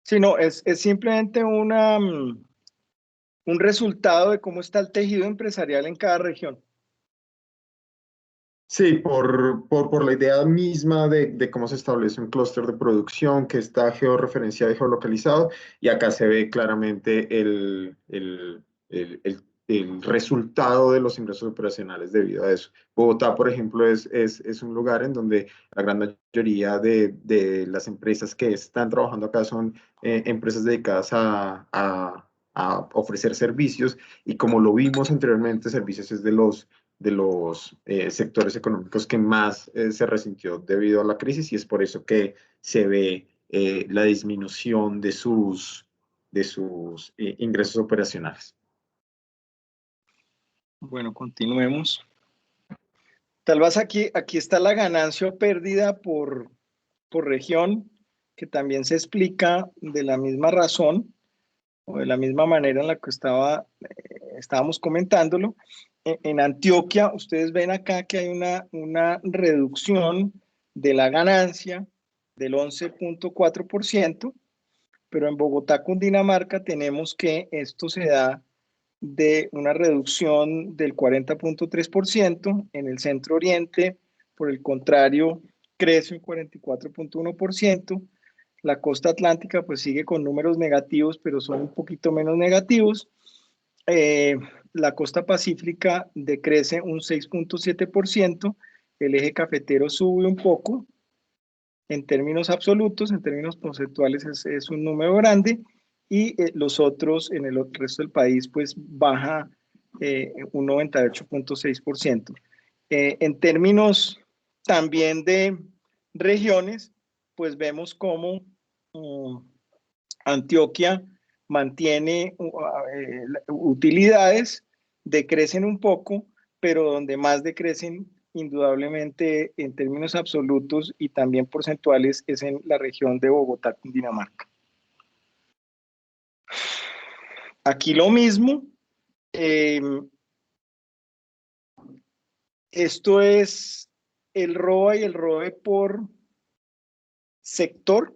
Speaker 2: Sí, no, es simplemente un resultado de cómo está el tejido empresarial en cada región.
Speaker 4: Sí, por la idea misma de cómo se establece un clúster de producción que está georreferenciado y geolocalizado, y acá se ve claramente el resultado de los ingresos operacionales debido a eso. Bogotá, por ejemplo, es un lugar en donde la gran mayoría de las empresas que están trabajando acá son empresas dedicadas a ofrecer servicios, y como lo vimos anteriormente, servicios es de los sectores económicos que más se resintió debido a la crisis, y es por eso que se ve la disminución de sus ingresos operacionales.
Speaker 2: Bueno, continuemos. Tal vez aquí está la ganancia o pérdida por región, que también se explica de la misma razón o de la misma manera en la que estábamos comentándolo. En Antioquia, ustedes ven acá que hay una reducción de la ganancia del 11.4%, pero en Bogotá, Cundinamarca, tenemos que esto se da de una reducción del 40.3%. En el Centro Oriente, por el contrario, crece un 44.1%. La costa atlántica pues sigue con números negativos, pero son un poquito menos negativos. La costa pacífica decrece un 6.7%. El eje cafetero sube un poco. En términos absolutos, en términos conceptuales es un número grande, y los otros en el resto del país pues baja un 98.6%. En términos también de regiones, pues vemos cómo Antioquia mantiene utilidades, decrecen un poco, pero donde más decrecen indudablemente en términos absolutos y también porcentuales es en la región de Bogotá, Cundinamarca. Aquí lo mismo. Esto es el ROA y el ROE por sector.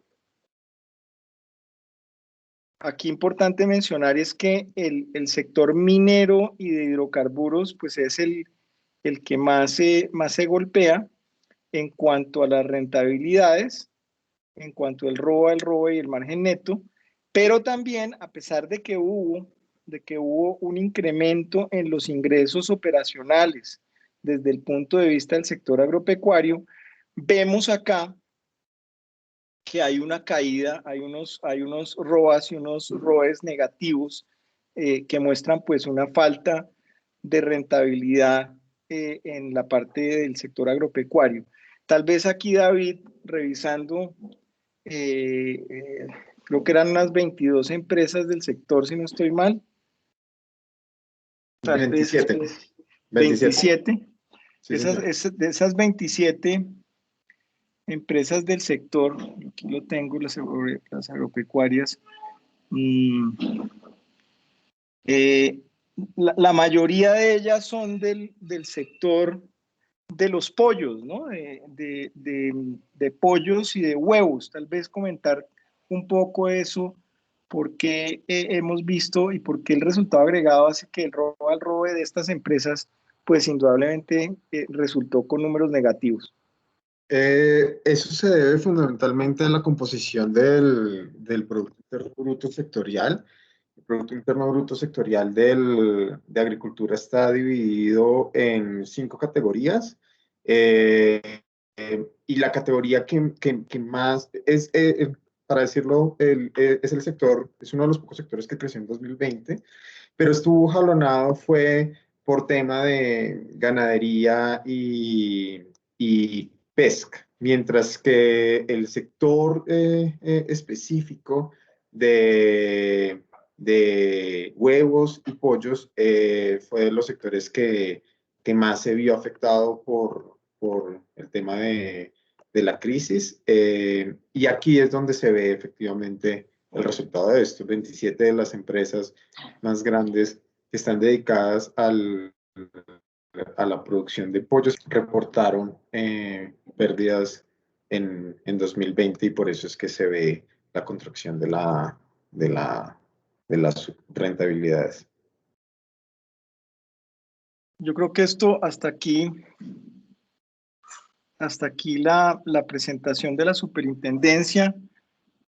Speaker 2: Aquí importante mencionar es que el sector minero y de hidrocarburos pues es el que más se golpea en cuanto a las rentabilidades, en cuanto al ROA, el ROE y el margen neto, pero también a pesar de que hubo un incremento en los ingresos operacionales desde el punto de vista del sector agropecuario, vemos acá que hay una caída, hay unos ROAs y unos ROEs negativos que muestran pues una falta de rentabilidad en la parte del sector agropecuario. Tal vez aquí, David, revisando, creo que eran unas 22 empresas del sector, si no estoy mal. Tal
Speaker 4: 27.
Speaker 2: Vez 27.
Speaker 4: Sí,
Speaker 2: De esas 27, empresas del sector, aquí lo tengo, las agropecuarias, la mayoría de ellas son del sector de los pollos, ¿no? De pollos y de huevos. Tal vez comentar un poco eso, porque hemos visto y por qué el resultado agregado hace que el robo de estas empresas, pues indudablemente resultó con números negativos.
Speaker 4: Eso se debe fundamentalmente a la composición del Producto Interno Bruto sectorial. El Producto Interno Bruto sectorial de agricultura está dividido en 5 categorías. Y la categoría que más es, para decirlo, es el sector, es uno de los pocos sectores que creció en 2020, pero estuvo jalonado fue por tema de ganadería y pesca, mientras que el sector específico de huevos y pollos fue de los sectores que más se vio afectado por el tema de la crisis. Y aquí es donde se ve efectivamente el resultado de esto. 27 de las empresas más grandes que están dedicadas a la producción de pollos reportaron pérdidas en 2020 y por eso es que se ve la contracción de las rentabilidades.
Speaker 2: Yo creo que esto hasta aquí la presentación de la superintendencia.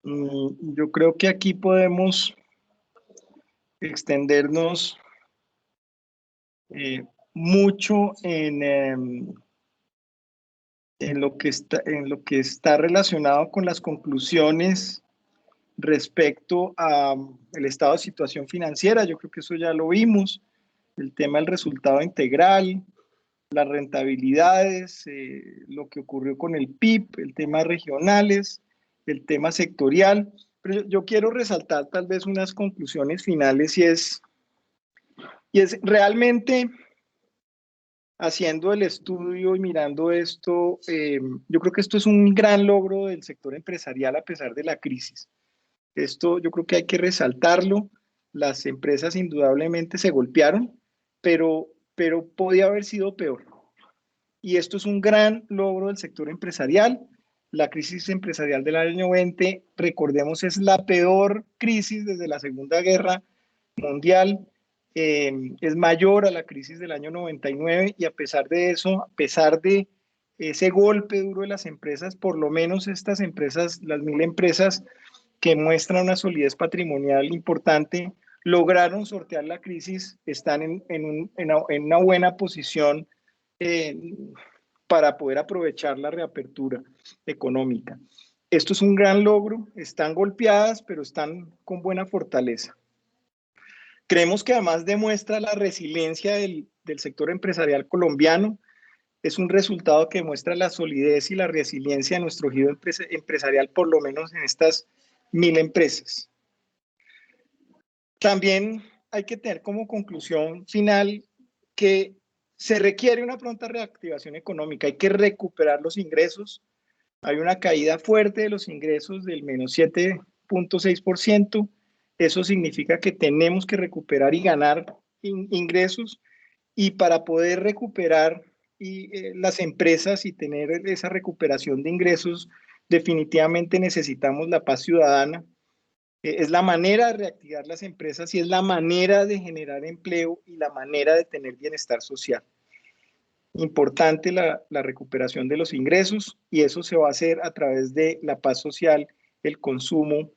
Speaker 2: Yo creo que aquí podemos extendernos mucho en lo que está relacionado con las conclusiones respecto al estado de situación financiera. Yo creo que eso ya lo vimos, el tema del resultado integral, las rentabilidades, lo que ocurrió con el PIB, el tema regionales, el tema sectorial. Pero yo quiero resaltar tal vez unas conclusiones finales y es realmente haciendo el estudio y mirando esto, yo creo que esto es un gran logro del sector empresarial a pesar de la crisis. Esto yo creo que hay que resaltarlo. Las empresas indudablemente se golpearon, pero podía haber sido peor. Y esto es un gran logro del sector empresarial. La crisis empresarial del año 20, recordemos, es la peor crisis desde la Segunda Guerra Mundial. Es mayor a la crisis del año 99 y a pesar de eso, a pesar de ese golpe duro de las empresas, por lo menos estas empresas, las 1000 empresas que muestran una solidez patrimonial importante, lograron sortear la crisis, están en una buena posición para poder aprovechar la reapertura económica. Esto es un gran logro, están golpeadas, pero están con buena fortaleza. Creemos que además demuestra la resiliencia del sector empresarial colombiano, es un resultado que demuestra la solidez y la resiliencia de nuestro giro empresarial, por lo menos en estas 1000 empresas. También hay que tener como conclusión final que se requiere una pronta reactivación económica, hay que recuperar los ingresos. Hay una caída fuerte de los ingresos del menos 7.6%. Eso significa que tenemos que recuperar y ganar ingresos, y para poder recuperar las empresas y tener esa recuperación de ingresos, definitivamente necesitamos la paz ciudadana. Es la manera de reactivar las empresas y es la manera de generar empleo y la manera de tener bienestar social. Importante la recuperación de los ingresos, y eso se va a hacer a través de la paz social, el consumo,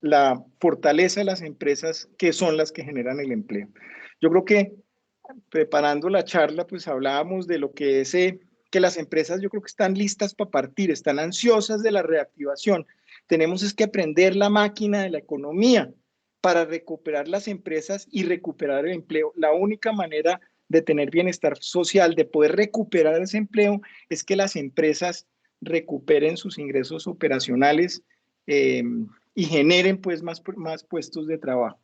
Speaker 2: la fortaleza de las empresas que son las que generan el empleo. Yo creo que preparando la charla, pues hablábamos de lo que es que las empresas yo creo que están listas para partir, están ansiosas de la reactivación. Tenemos es que aprender la máquina de la economía para recuperar las empresas y recuperar el empleo. La única manera de tener bienestar social, de poder recuperar ese empleo, es que las empresas recuperen sus ingresos operacionales y generen pues más puestos de trabajo.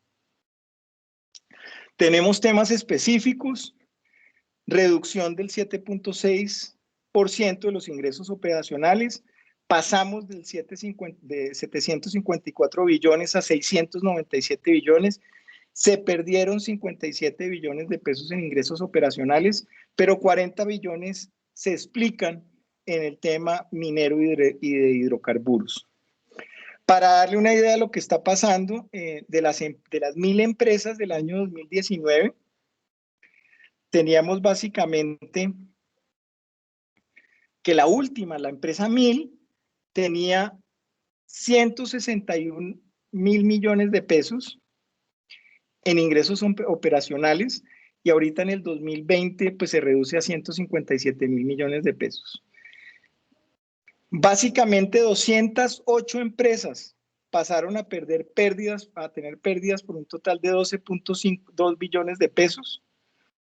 Speaker 2: Tenemos temas específicos, reducción del 7.6 de los ingresos operacionales. Pasamos de 754 billones a 697 billones. Se perdieron 57 billones de pesos en ingresos operacionales, pero 40 billones se explican en el tema minero y de hidrocarburos. Para darle una idea de lo que está pasando, de las 1.000 empresas del año 2019, teníamos básicamente que la última, la empresa 1000, tenía 161.000 millones de pesos en ingresos operacionales, y ahorita en el 2020 pues se reduce a 157.000 millones de pesos. Básicamente 208 empresas pasaron a tener pérdidas por un total de 12.2 billones de pesos.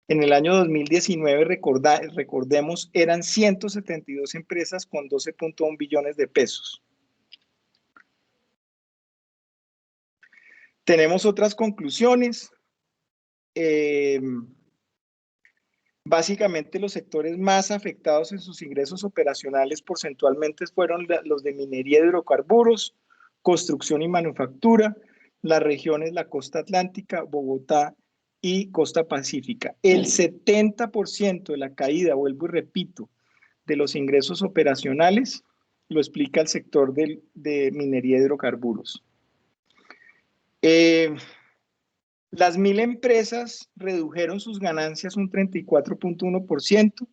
Speaker 2: En el año 2019, recordemos, eran 172 empresas con 12.1 billones de pesos. Tenemos otras conclusiones. Básicamente los sectores más afectados en sus ingresos operacionales porcentualmente fueron los de minería y hidrocarburos, construcción y manufactura, las regiones la costa atlántica, Bogotá y costa pacífica. El 70% de la caída, vuelvo y repito, de los ingresos operacionales lo explica el sector de minería y hidrocarburos. Las 1.000 empresas redujeron sus ganancias un 34.1%,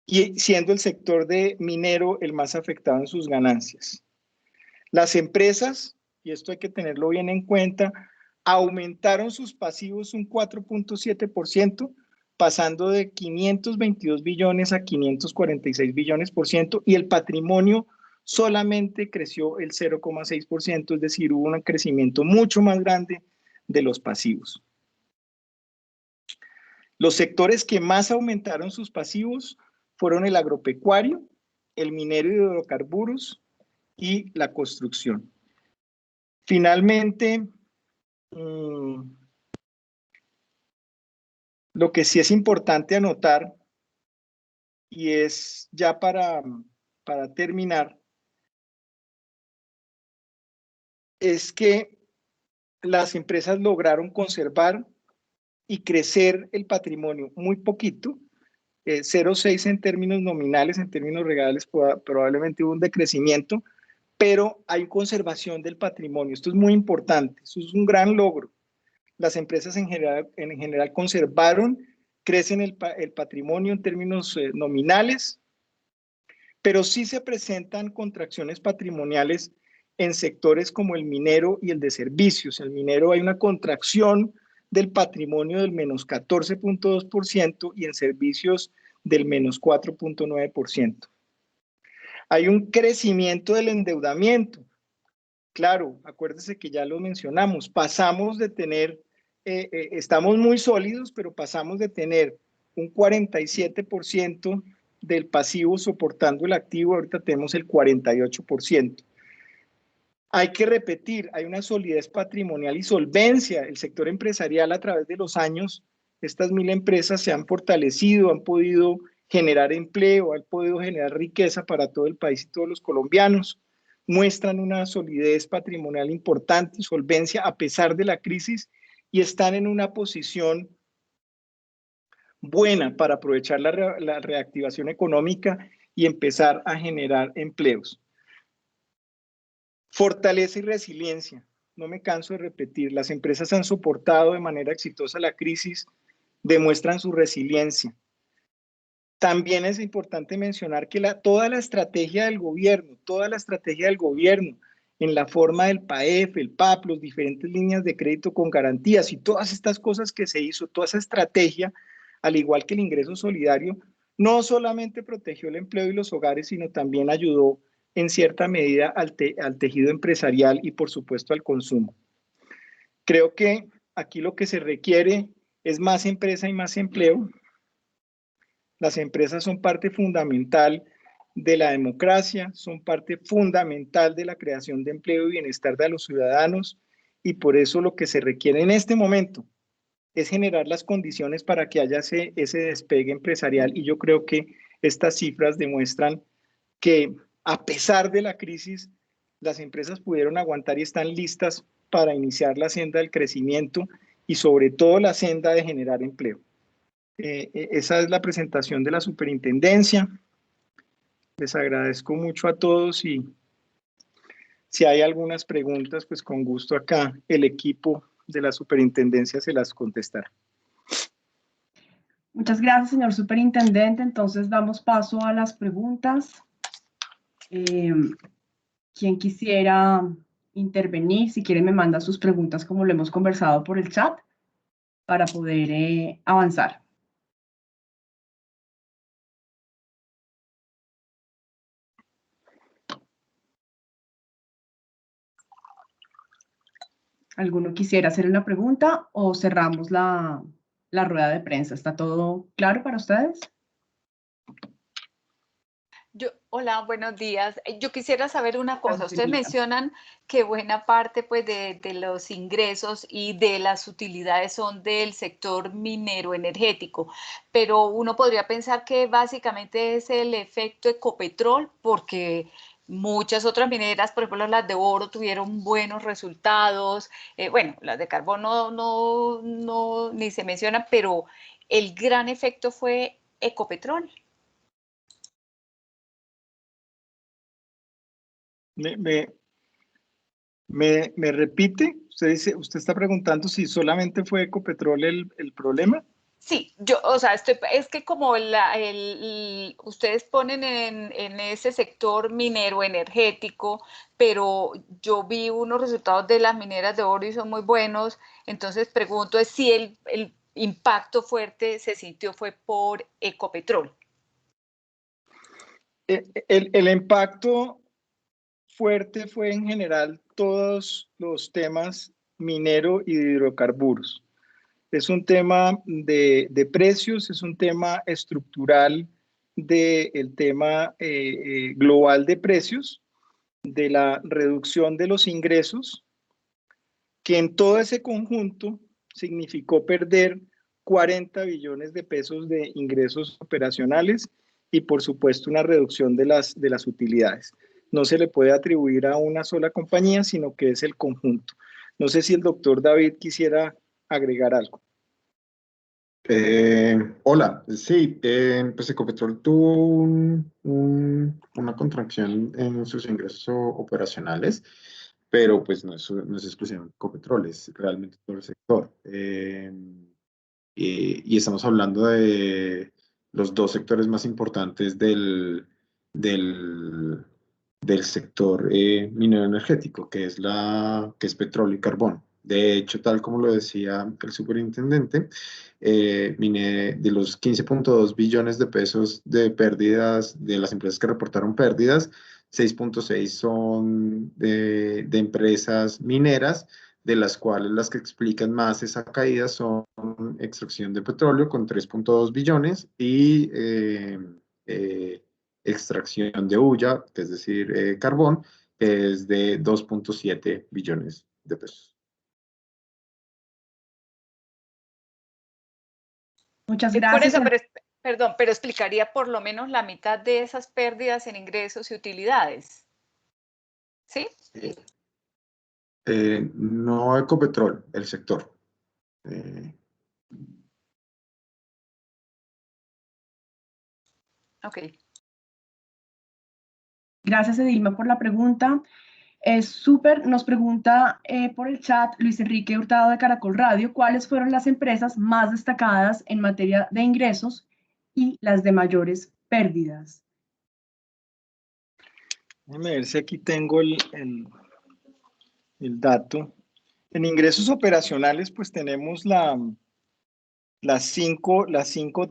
Speaker 2: y siendo el sector de minero el más afectado en sus ganancias. Las empresas, y esto hay que tenerlo bien en cuenta, aumentaron sus pasivos un 4.7%, pasando de 522 billones a 546 billones por ciento, y el patrimonio solamente creció el 0,6%, es decir, hubo un crecimiento mucho más grande de los pasivos. Los sectores que más aumentaron sus pasivos fueron el agropecuario, el minero y hidrocarburos y la construcción. Finalmente, lo que sí es importante anotar, y es ya para terminar, es que las empresas lograron conservar y crecer el patrimonio muy poquito, 0,6 en términos nominales, en términos reales probablemente hubo un decrecimiento, pero hay conservación del patrimonio. Esto es muy importante, esto es un gran logro. Las empresas en general conservaron, crecen el patrimonio en términos nominales, pero sí se presentan contracciones patrimoniales en sectores como el minero y el de servicios. En el minero hay una contracción del patrimonio del menos 14.2% y en servicios del menos 4.9%. Hay un crecimiento del endeudamiento. Claro, acuérdese que ya lo mencionamos, pasamos de tener, estamos muy sólidos, pero pasamos de tener un 47% del pasivo soportando el activo, ahorita tenemos el 48%. Hay que repetir, hay una solidez patrimonial y solvencia. El sector empresarial a través de los años, estas 1.000 empresas se han fortalecido, han podido generar empleo, han podido generar riqueza para todo el país y todos los colombianos. Muestran una solidez patrimonial importante y solvencia a pesar de la crisis y están en una posición buena para aprovechar la reactivación económica y empezar a generar empleos. Fortaleza y resiliencia. No me canso de repetir, las empresas han soportado de manera exitosa la crisis, demuestran su resiliencia. También es importante mencionar que toda la estrategia del gobierno, en la forma del PAEF, el PAP, las diferentes líneas de crédito con garantías y todas estas cosas que se hizo, toda esa estrategia, al igual que el ingreso solidario, no solamente protegió el empleo y los hogares, sino también ayudó en cierta medida al tejido empresarial y por supuesto al consumo. Creo que aquí lo que se requiere es más empresa y más empleo. Las empresas son parte fundamental de la democracia, son parte fundamental de la creación de empleo y bienestar de los ciudadanos, y por eso lo que se requiere en este momento es generar las condiciones para que haya ese despegue empresarial. Y yo creo que estas cifras demuestran que a pesar de la crisis, las empresas pudieron aguantar y están listas para iniciar la senda del crecimiento y sobre todo la senda de generar empleo. Esa es la presentación de la superintendencia. Les agradezco mucho a todos y si hay algunas preguntas, pues con gusto acá el equipo de la superintendencia se las contestará.
Speaker 1: Muchas gracias, señor superintendente. Entonces damos paso a las preguntas. Quien quisiera intervenir, si quiere me manda sus preguntas como lo hemos conversado por el chat para poder avanzar. ¿Alguno quisiera hacer una pregunta o cerramos la rueda de prensa? ¿Está todo claro para ustedes?
Speaker 6: Hola, buenos días. Yo quisiera saber una cosa.
Speaker 1: Gracias,
Speaker 6: Ustedes
Speaker 1: Emilio.
Speaker 6: mencionan que buena parte pues, de los ingresos y de las utilidades son del sector minero energético, pero uno podría pensar que básicamente es el efecto Ecopetrol, porque muchas otras mineras, por ejemplo las de oro, tuvieron buenos resultados. Bueno, las de carbón ni se menciona, pero el gran efecto fue Ecopetrol.
Speaker 2: ¿Me repite? Usted está preguntando si solamente fue Ecopetrol el problema.
Speaker 6: Sí, o sea, es que como ustedes ponen en ese sector minero energético, pero yo vi unos resultados de las mineras de oro y son muy buenos, entonces pregunto es si el impacto fuerte se sintió fue por Ecopetrol.
Speaker 2: El impacto fuerte fue en general todos los temas minero y de hidrocarburos. Es un tema de precios, es un tema estructural del tema global de precios, de la reducción de los ingresos, que en todo ese conjunto significó perder 40 billones de pesos de ingresos operacionales y por supuesto una reducción de las utilidades. No se le puede atribuir a una sola compañía, sino que es el conjunto. No sé si el doctor David quisiera agregar algo.
Speaker 4: Hola, sí, pues Ecopetrol tuvo una contracción en sus ingresos operacionales, pero pues no es exclusivamente Ecopetrol, es realmente todo el sector. Y estamos hablando de los dos sectores más importantes del sector minero energético, que es petróleo y carbón. De hecho, tal como lo decía el superintendente, de los 15.2 billones de pesos de pérdidas de las empresas que reportaron pérdidas, 6.6 son de empresas mineras, de las cuales las que explican más esa caída son extracción de petróleo con 3.2 billones y extracción de hulla, que es decir, carbón, que es de 2.7 billones de pesos.
Speaker 1: Muchas
Speaker 6: Por
Speaker 1: gracias.
Speaker 6: eso, perdón, pero explicaría por lo menos la mitad de esas pérdidas en ingresos y utilidades. ¿Sí?
Speaker 4: No Ecopetrol, el sector.
Speaker 6: Ok.
Speaker 1: Gracias, Edilma, por la pregunta. Súper, nos pregunta por el chat Luis Enrique Hurtado de Caracol Radio, ¿cuáles fueron las empresas más destacadas en materia de ingresos y las de mayores pérdidas?
Speaker 2: Déjame ver si aquí tengo el dato. En ingresos operacionales, pues tenemos las cinco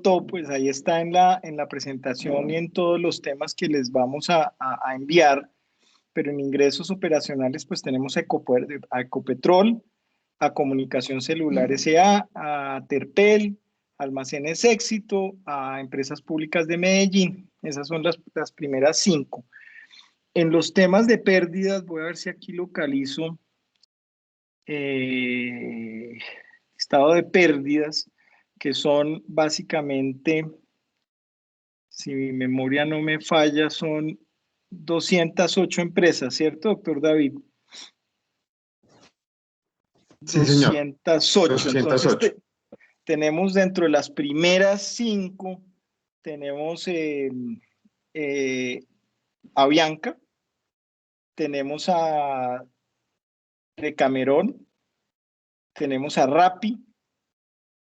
Speaker 2: top, pues ahí está en la presentación y en todos los temas que les vamos a enviar. Pero en ingresos operacionales, pues tenemos a Ecopetrol, a Comunicación Celular S.A., a Terpel, Almacenes Éxito, a Empresas Públicas de Medellín. Esas son las primeras 5. En los temas de pérdidas, voy a ver si aquí localizo este estado de pérdidas, que son básicamente, si mi memoria no me falla, son 208 empresas, ¿cierto, doctor David?
Speaker 4: Sí, señor.
Speaker 2: 208. Entonces,
Speaker 4: 208.
Speaker 2: tenemos dentro de las primeras 5, tenemos Avianca, tenemos a Decamerón, tenemos a Rappi,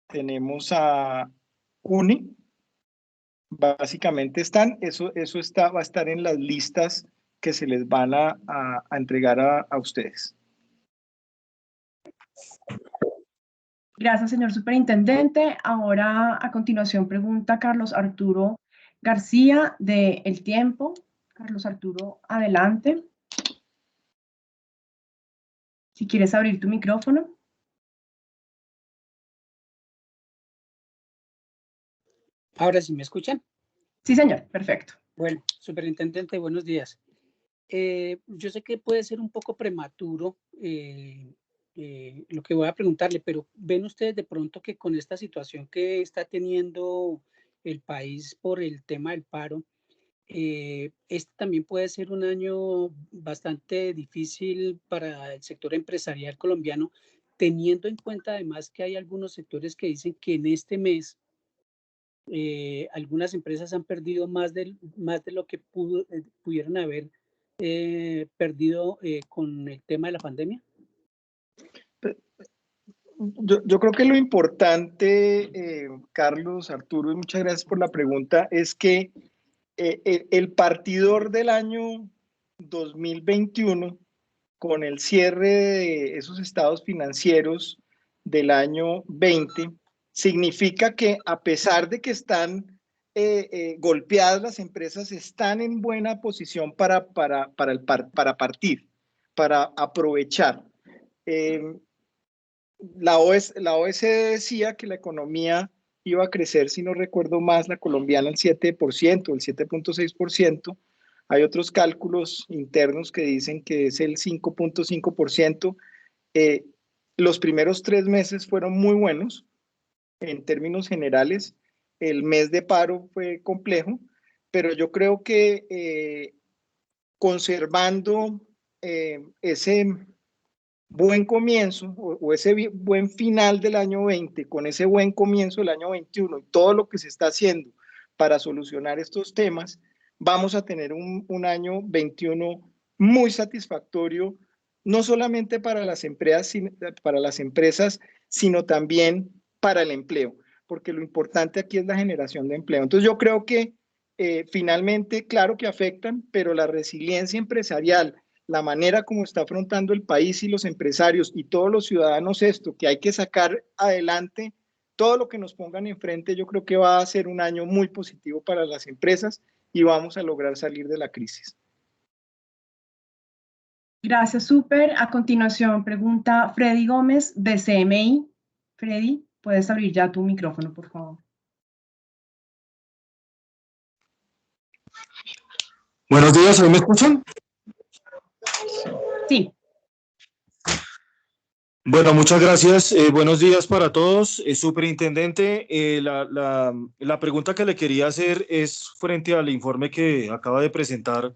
Speaker 2: tenemos a Uni. Básicamente eso va a estar en las listas que se les van a entregar a ustedes.
Speaker 1: Gracias, señor superintendente. Ahora, a continuación, pregunta Carlos Arturo García de El Tiempo. Carlos Arturo, adelante. Si quieres abrir tu micrófono.
Speaker 7: Ahora sí me escuchan.
Speaker 1: Sí, señor, perfecto.
Speaker 7: Bueno, superintendente, buenos días. Yo sé que puede ser un poco prematuro lo que voy a preguntarle, pero ¿ven ustedes de pronto que con esta situación que está teniendo el país por el tema del paro, este también puede ser un año bastante difícil para el sector empresarial colombiano, teniendo en cuenta además que hay algunos sectores que dicen que en este mes algunas empresas han perdido más de lo que pudieron haber perdido con el tema de la pandemia?
Speaker 2: Yo creo que lo importante, Carlos, Arturo, y muchas gracias por la pregunta, es que el partidor del año 2021, con el cierre de esos estados financieros del año 20, significa que a pesar de que están golpeadas las empresas, están en buena posición para partir, para aprovechar. La OECD decía que la economía iba a crecer, si no recuerdo más, la colombiana el 7%, el 7.6%. Hay otros cálculos internos que dicen que es el 5.5%. Los primeros 3 meses fueron muy buenos en términos generales. El mes de paro fue complejo, pero yo creo que conservando ese buen comienzo o ese buen final del año 20 con ese buen comienzo del año 21 y todo lo que se está haciendo para solucionar estos temas, vamos a tener un año 21 muy satisfactorio, no solamente para las empresas, sino también para el empleo, porque lo importante aquí es la generación de empleo. Entonces yo creo que finalmente, claro que afectan, pero la resiliencia empresarial, la manera como está afrontando el país y los empresarios y todos los ciudadanos esto, que hay que sacar adelante todo lo que nos pongan enfrente, yo creo que va a ser un año muy positivo para las empresas y vamos a lograr salir de la crisis.
Speaker 1: Gracias, súper. A continuación, pregunta Freddy Gómez de CMI. Freddy, puedes abrir ya tu micrófono, por favor.
Speaker 8: Buenos días, ¿me escuchan?
Speaker 1: Sí.
Speaker 8: Bueno, muchas gracias. Buenos días para todos. Superintendente, la pregunta que le quería hacer es frente al informe que acaba de presentar.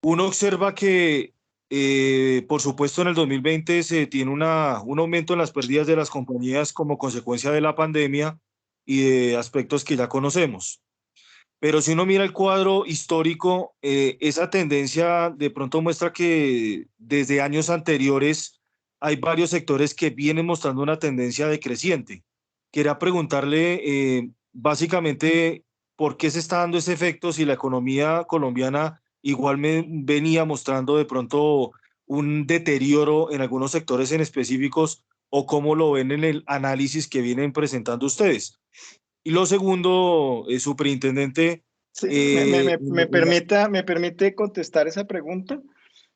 Speaker 8: Uno observa que, por supuesto, en el 2020 se tiene un aumento en las pérdidas de las compañías como consecuencia de la pandemia y de aspectos que ya conocemos. Pero si uno mira el cuadro histórico, esa tendencia de pronto muestra que desde años anteriores hay varios sectores que vienen mostrando una tendencia decreciente. Quería preguntarle básicamente por qué se está dando ese efecto si la economía colombiana igual venía mostrando de pronto un deterioro en algunos sectores en específicos o cómo lo ven en el análisis que vienen presentando ustedes. Y lo segundo, superintendente.
Speaker 2: Sí, me permite contestar esa pregunta.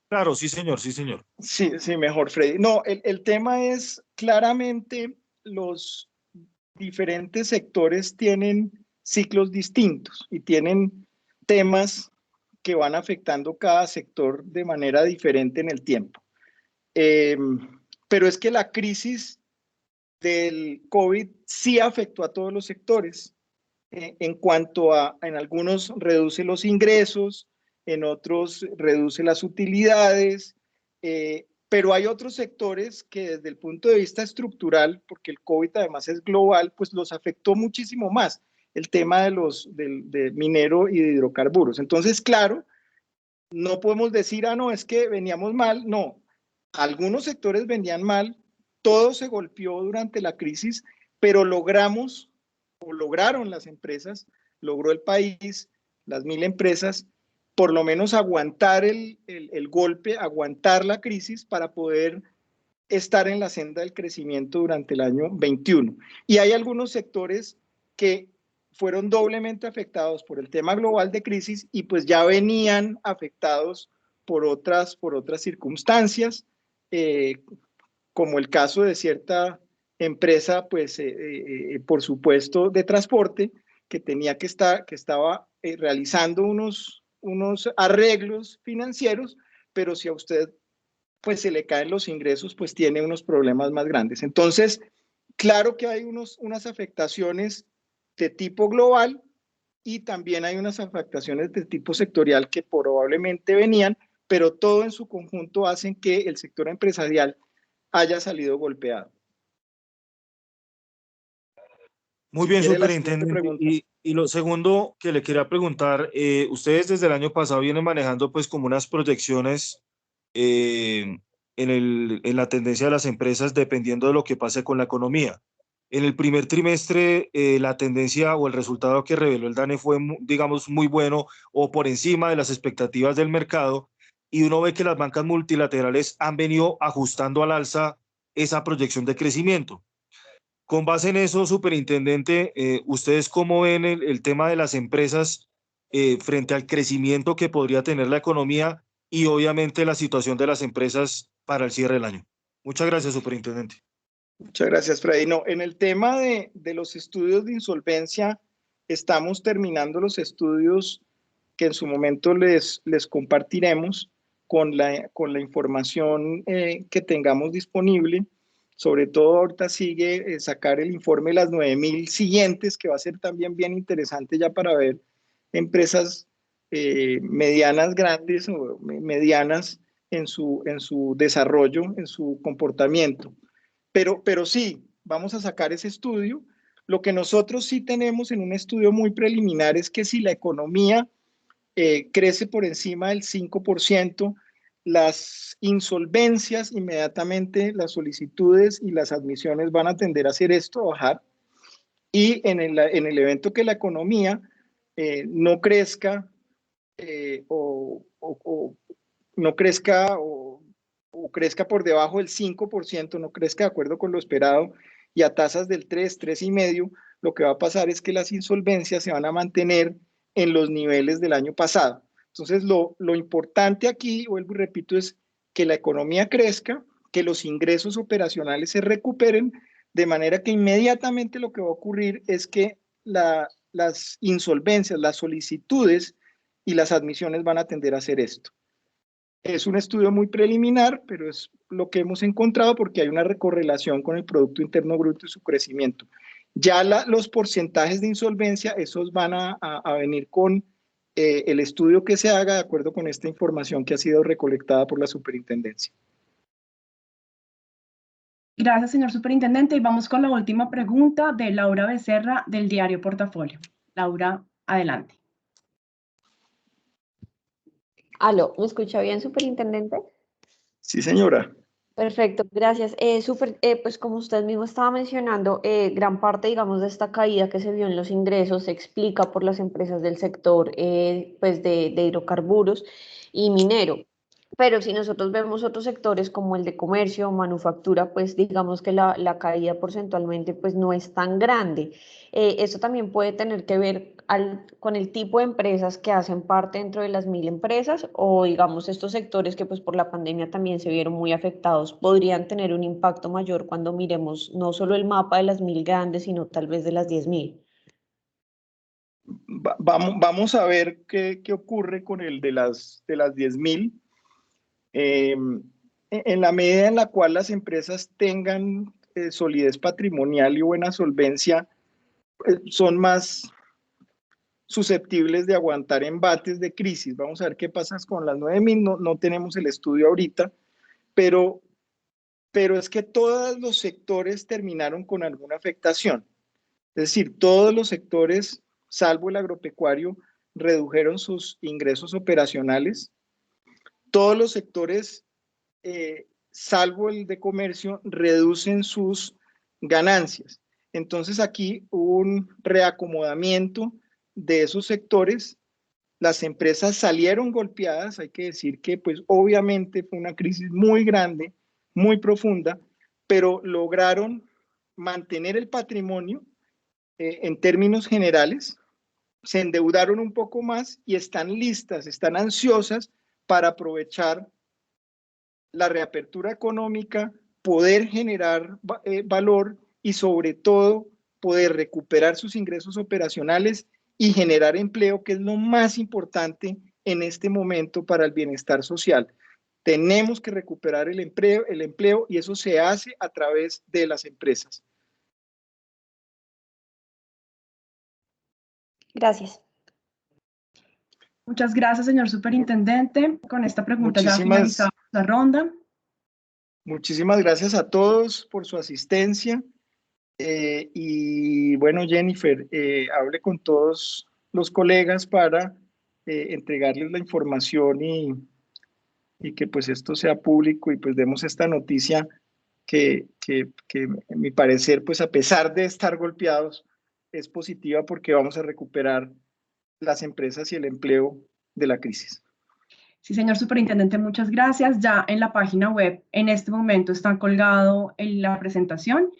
Speaker 8: Claro, sí, señor, sí, señor.
Speaker 2: Sí, sí, mejor, Freddy. No, el tema es claramente los diferentes sectores tienen ciclos distintos y tienen temas que van afectando cada sector de manera diferente en el tiempo. Pero es que la crisis del COVID sí afectó a todos los sectores. En cuanto a, en algunos reduce los ingresos, en otros reduce las utilidades, pero hay otros sectores que desde el punto de vista estructural, porque el COVID además es global, pues los afectó muchísimo más el tema de minero y de hidrocarburos. Entonces, claro, no podemos decir, ah, no, es que veníamos mal. No, algunos sectores venían mal, todo se golpeó durante la crisis, pero logramos, o lograron las empresas, logró el país, las 1000 empresas, por lo menos aguantar el golpe, aguantar la crisis para poder estar en la senda del crecimiento durante el año 21. Y hay algunos sectores que fueron doblemente afectados por el tema global de crisis y pues ya venían afectados por otras circunstancias, como el caso de cierta empresa, pues por supuesto de transporte, que estaba realizando unos arreglos financieros, pero si a usted pues se le caen los ingresos, pues tiene unos problemas más grandes. Entonces, claro que hay unas afectaciones de tipo global y también hay unas afectaciones de tipo sectorial que probablemente venían, pero todo en su conjunto hacen que el sector empresarial haya salido golpeado.
Speaker 8: Muy bien, superintendente. Y lo segundo que le quería preguntar, ustedes desde el año pasado vienen manejando pues como unas proyecciones en la tendencia de las empresas dependiendo de lo que pase con la economía. En el primer trimestre, la tendencia o el resultado que reveló el DANE fue, digamos, muy bueno o por encima de las expectativas del mercado, y uno ve que las bancas multilaterales han venido ajustando al alza esa proyección de crecimiento. Con base en eso, superintendente, ¿ustedes cómo ven el tema de las empresas frente al crecimiento que podría tener la economía y obviamente la situación de las empresas para el cierre del año? Muchas gracias, superintendente.
Speaker 2: Muchas gracias, Freddy. No, en el tema de los estudios de insolvencia, estamos terminando los estudios que en su momento les compartiremos con la información que tengamos disponible. Sobre todo ahorita sigue sacar el informe de las 9000 siguientes, que va a ser también bien interesante ya para ver empresas medianas, grandes o medianas en su desarrollo, en su comportamiento. Pero sí, vamos a sacar ese estudio. Lo que nosotros sí tenemos en un estudio muy preliminar es que si la economía crece por encima del 5%, las insolvencias, inmediatamente las solicitudes y las admisiones van a tender a hacer esto, a bajar. Y en el evento que la economía no crezca o no crezca o crezca por debajo del 5%, no crezca de acuerdo con lo esperado y a tasas del 3,5%, lo que va a pasar es que las insolvencias se van a mantener en los niveles del año pasado. Entonces, lo importante aquí, vuelvo y repito, es que la economía crezca, que los ingresos operacionales se recuperen, de manera que inmediatamente lo que va a ocurrir es que las insolvencias, las solicitudes y las admisiones van a tender a hacer esto. Es un estudio muy preliminar, pero es lo que hemos encontrado porque hay una correlación con el Producto Interno Bruto y su crecimiento. Ya los porcentajes de insolvencia, esos van a venir con el estudio que se haga de acuerdo con esta información que ha sido recolectada por la superintendencia.
Speaker 1: Gracias, señor superintendente. Y vamos con la última pregunta de Laura Becerra del diario Portafolio. Laura, adelante.
Speaker 9: Aló, ¿me escucha bien, superintendente?
Speaker 2: Sí, señora.
Speaker 9: Perfecto, gracias. Pues como usted mismo estaba mencionando, gran parte, digamos, de esta caída que se vio en los ingresos se explica por las empresas del sector pues de hidrocarburos y minero. Pero si nosotros vemos otros sectores como el de comercio o manufactura, pues digamos que la caída porcentualmente pues no es tan grande. Esto también puede tener que ver con el tipo de empresas que hacen parte dentro de las 1000 empresas o digamos estos sectores que pues por la pandemia también se vieron muy afectados, podrían tener un impacto mayor cuando miremos no solo el mapa de las 1000 grandes, sino tal vez de las 10.000.
Speaker 2: Vamos a ver qué ocurre con el de las 10.000. En la medida en la cual las empresas tengan solidez patrimonial y buena solvencia, son más susceptibles de aguantar embates de crisis. Vamos a ver qué pasa con las 9.000, no tenemos el estudio ahorita, pero es que todos los sectores terminaron con alguna afectación. Es decir, todos los sectores, salvo el agropecuario, redujeron sus ingresos operacionales. Todos los sectores, salvo el de comercio, reducen sus ganancias. Entonces aquí hubo un reacomodamiento de esos sectores. Las empresas salieron golpeadas, hay que decir que pues obviamente fue una crisis muy grande, muy profunda, pero lograron mantener el patrimonio en términos generales, se endeudaron un poco más y están listas, están ansiosas para aprovechar la reapertura económica, poder generar valor y sobre todo poder recuperar sus ingresos operacionales y generar empleo, que es lo más importante en este momento para el bienestar social. Tenemos que recuperar el empleo y eso se hace a través de las empresas.
Speaker 9: Gracias.
Speaker 1: Muchas gracias, señor superintendente. Con esta pregunta ya finalizamos la ronda.
Speaker 2: Muchísimas gracias a todos por su asistencia. Y bueno, Jennifer, hable con todos los colegas para entregarles la información y que pues esto sea público y pues demos esta noticia que en mi parecer, pues a pesar de estar golpeados, es positiva porque vamos a recuperar las empresas y el empleo de la crisis.
Speaker 1: Sí, señor superintendente, muchas gracias. Ya en la página web en este momento está colgado la presentación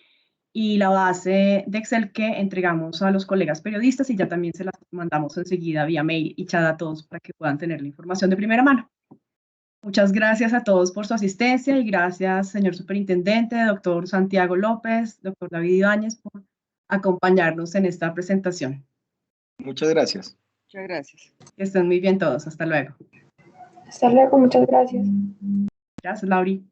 Speaker 1: y la base de Excel que entregamos a los colegas periodistas y ya también se las mandamos enseguida vía mail y chat a todos para que puedan tener la información de primera mano. Muchas gracias a todos por su asistencia y gracias, señor superintendente, doctor Santiago López, doctor David Ibáñez, por acompañarnos en esta presentación.
Speaker 2: Muchas gracias.
Speaker 10: Muchas gracias.
Speaker 1: Que estén muy bien todos. Hasta luego.
Speaker 9: Hasta luego, muchas gracias.
Speaker 1: Gracias, Lauri.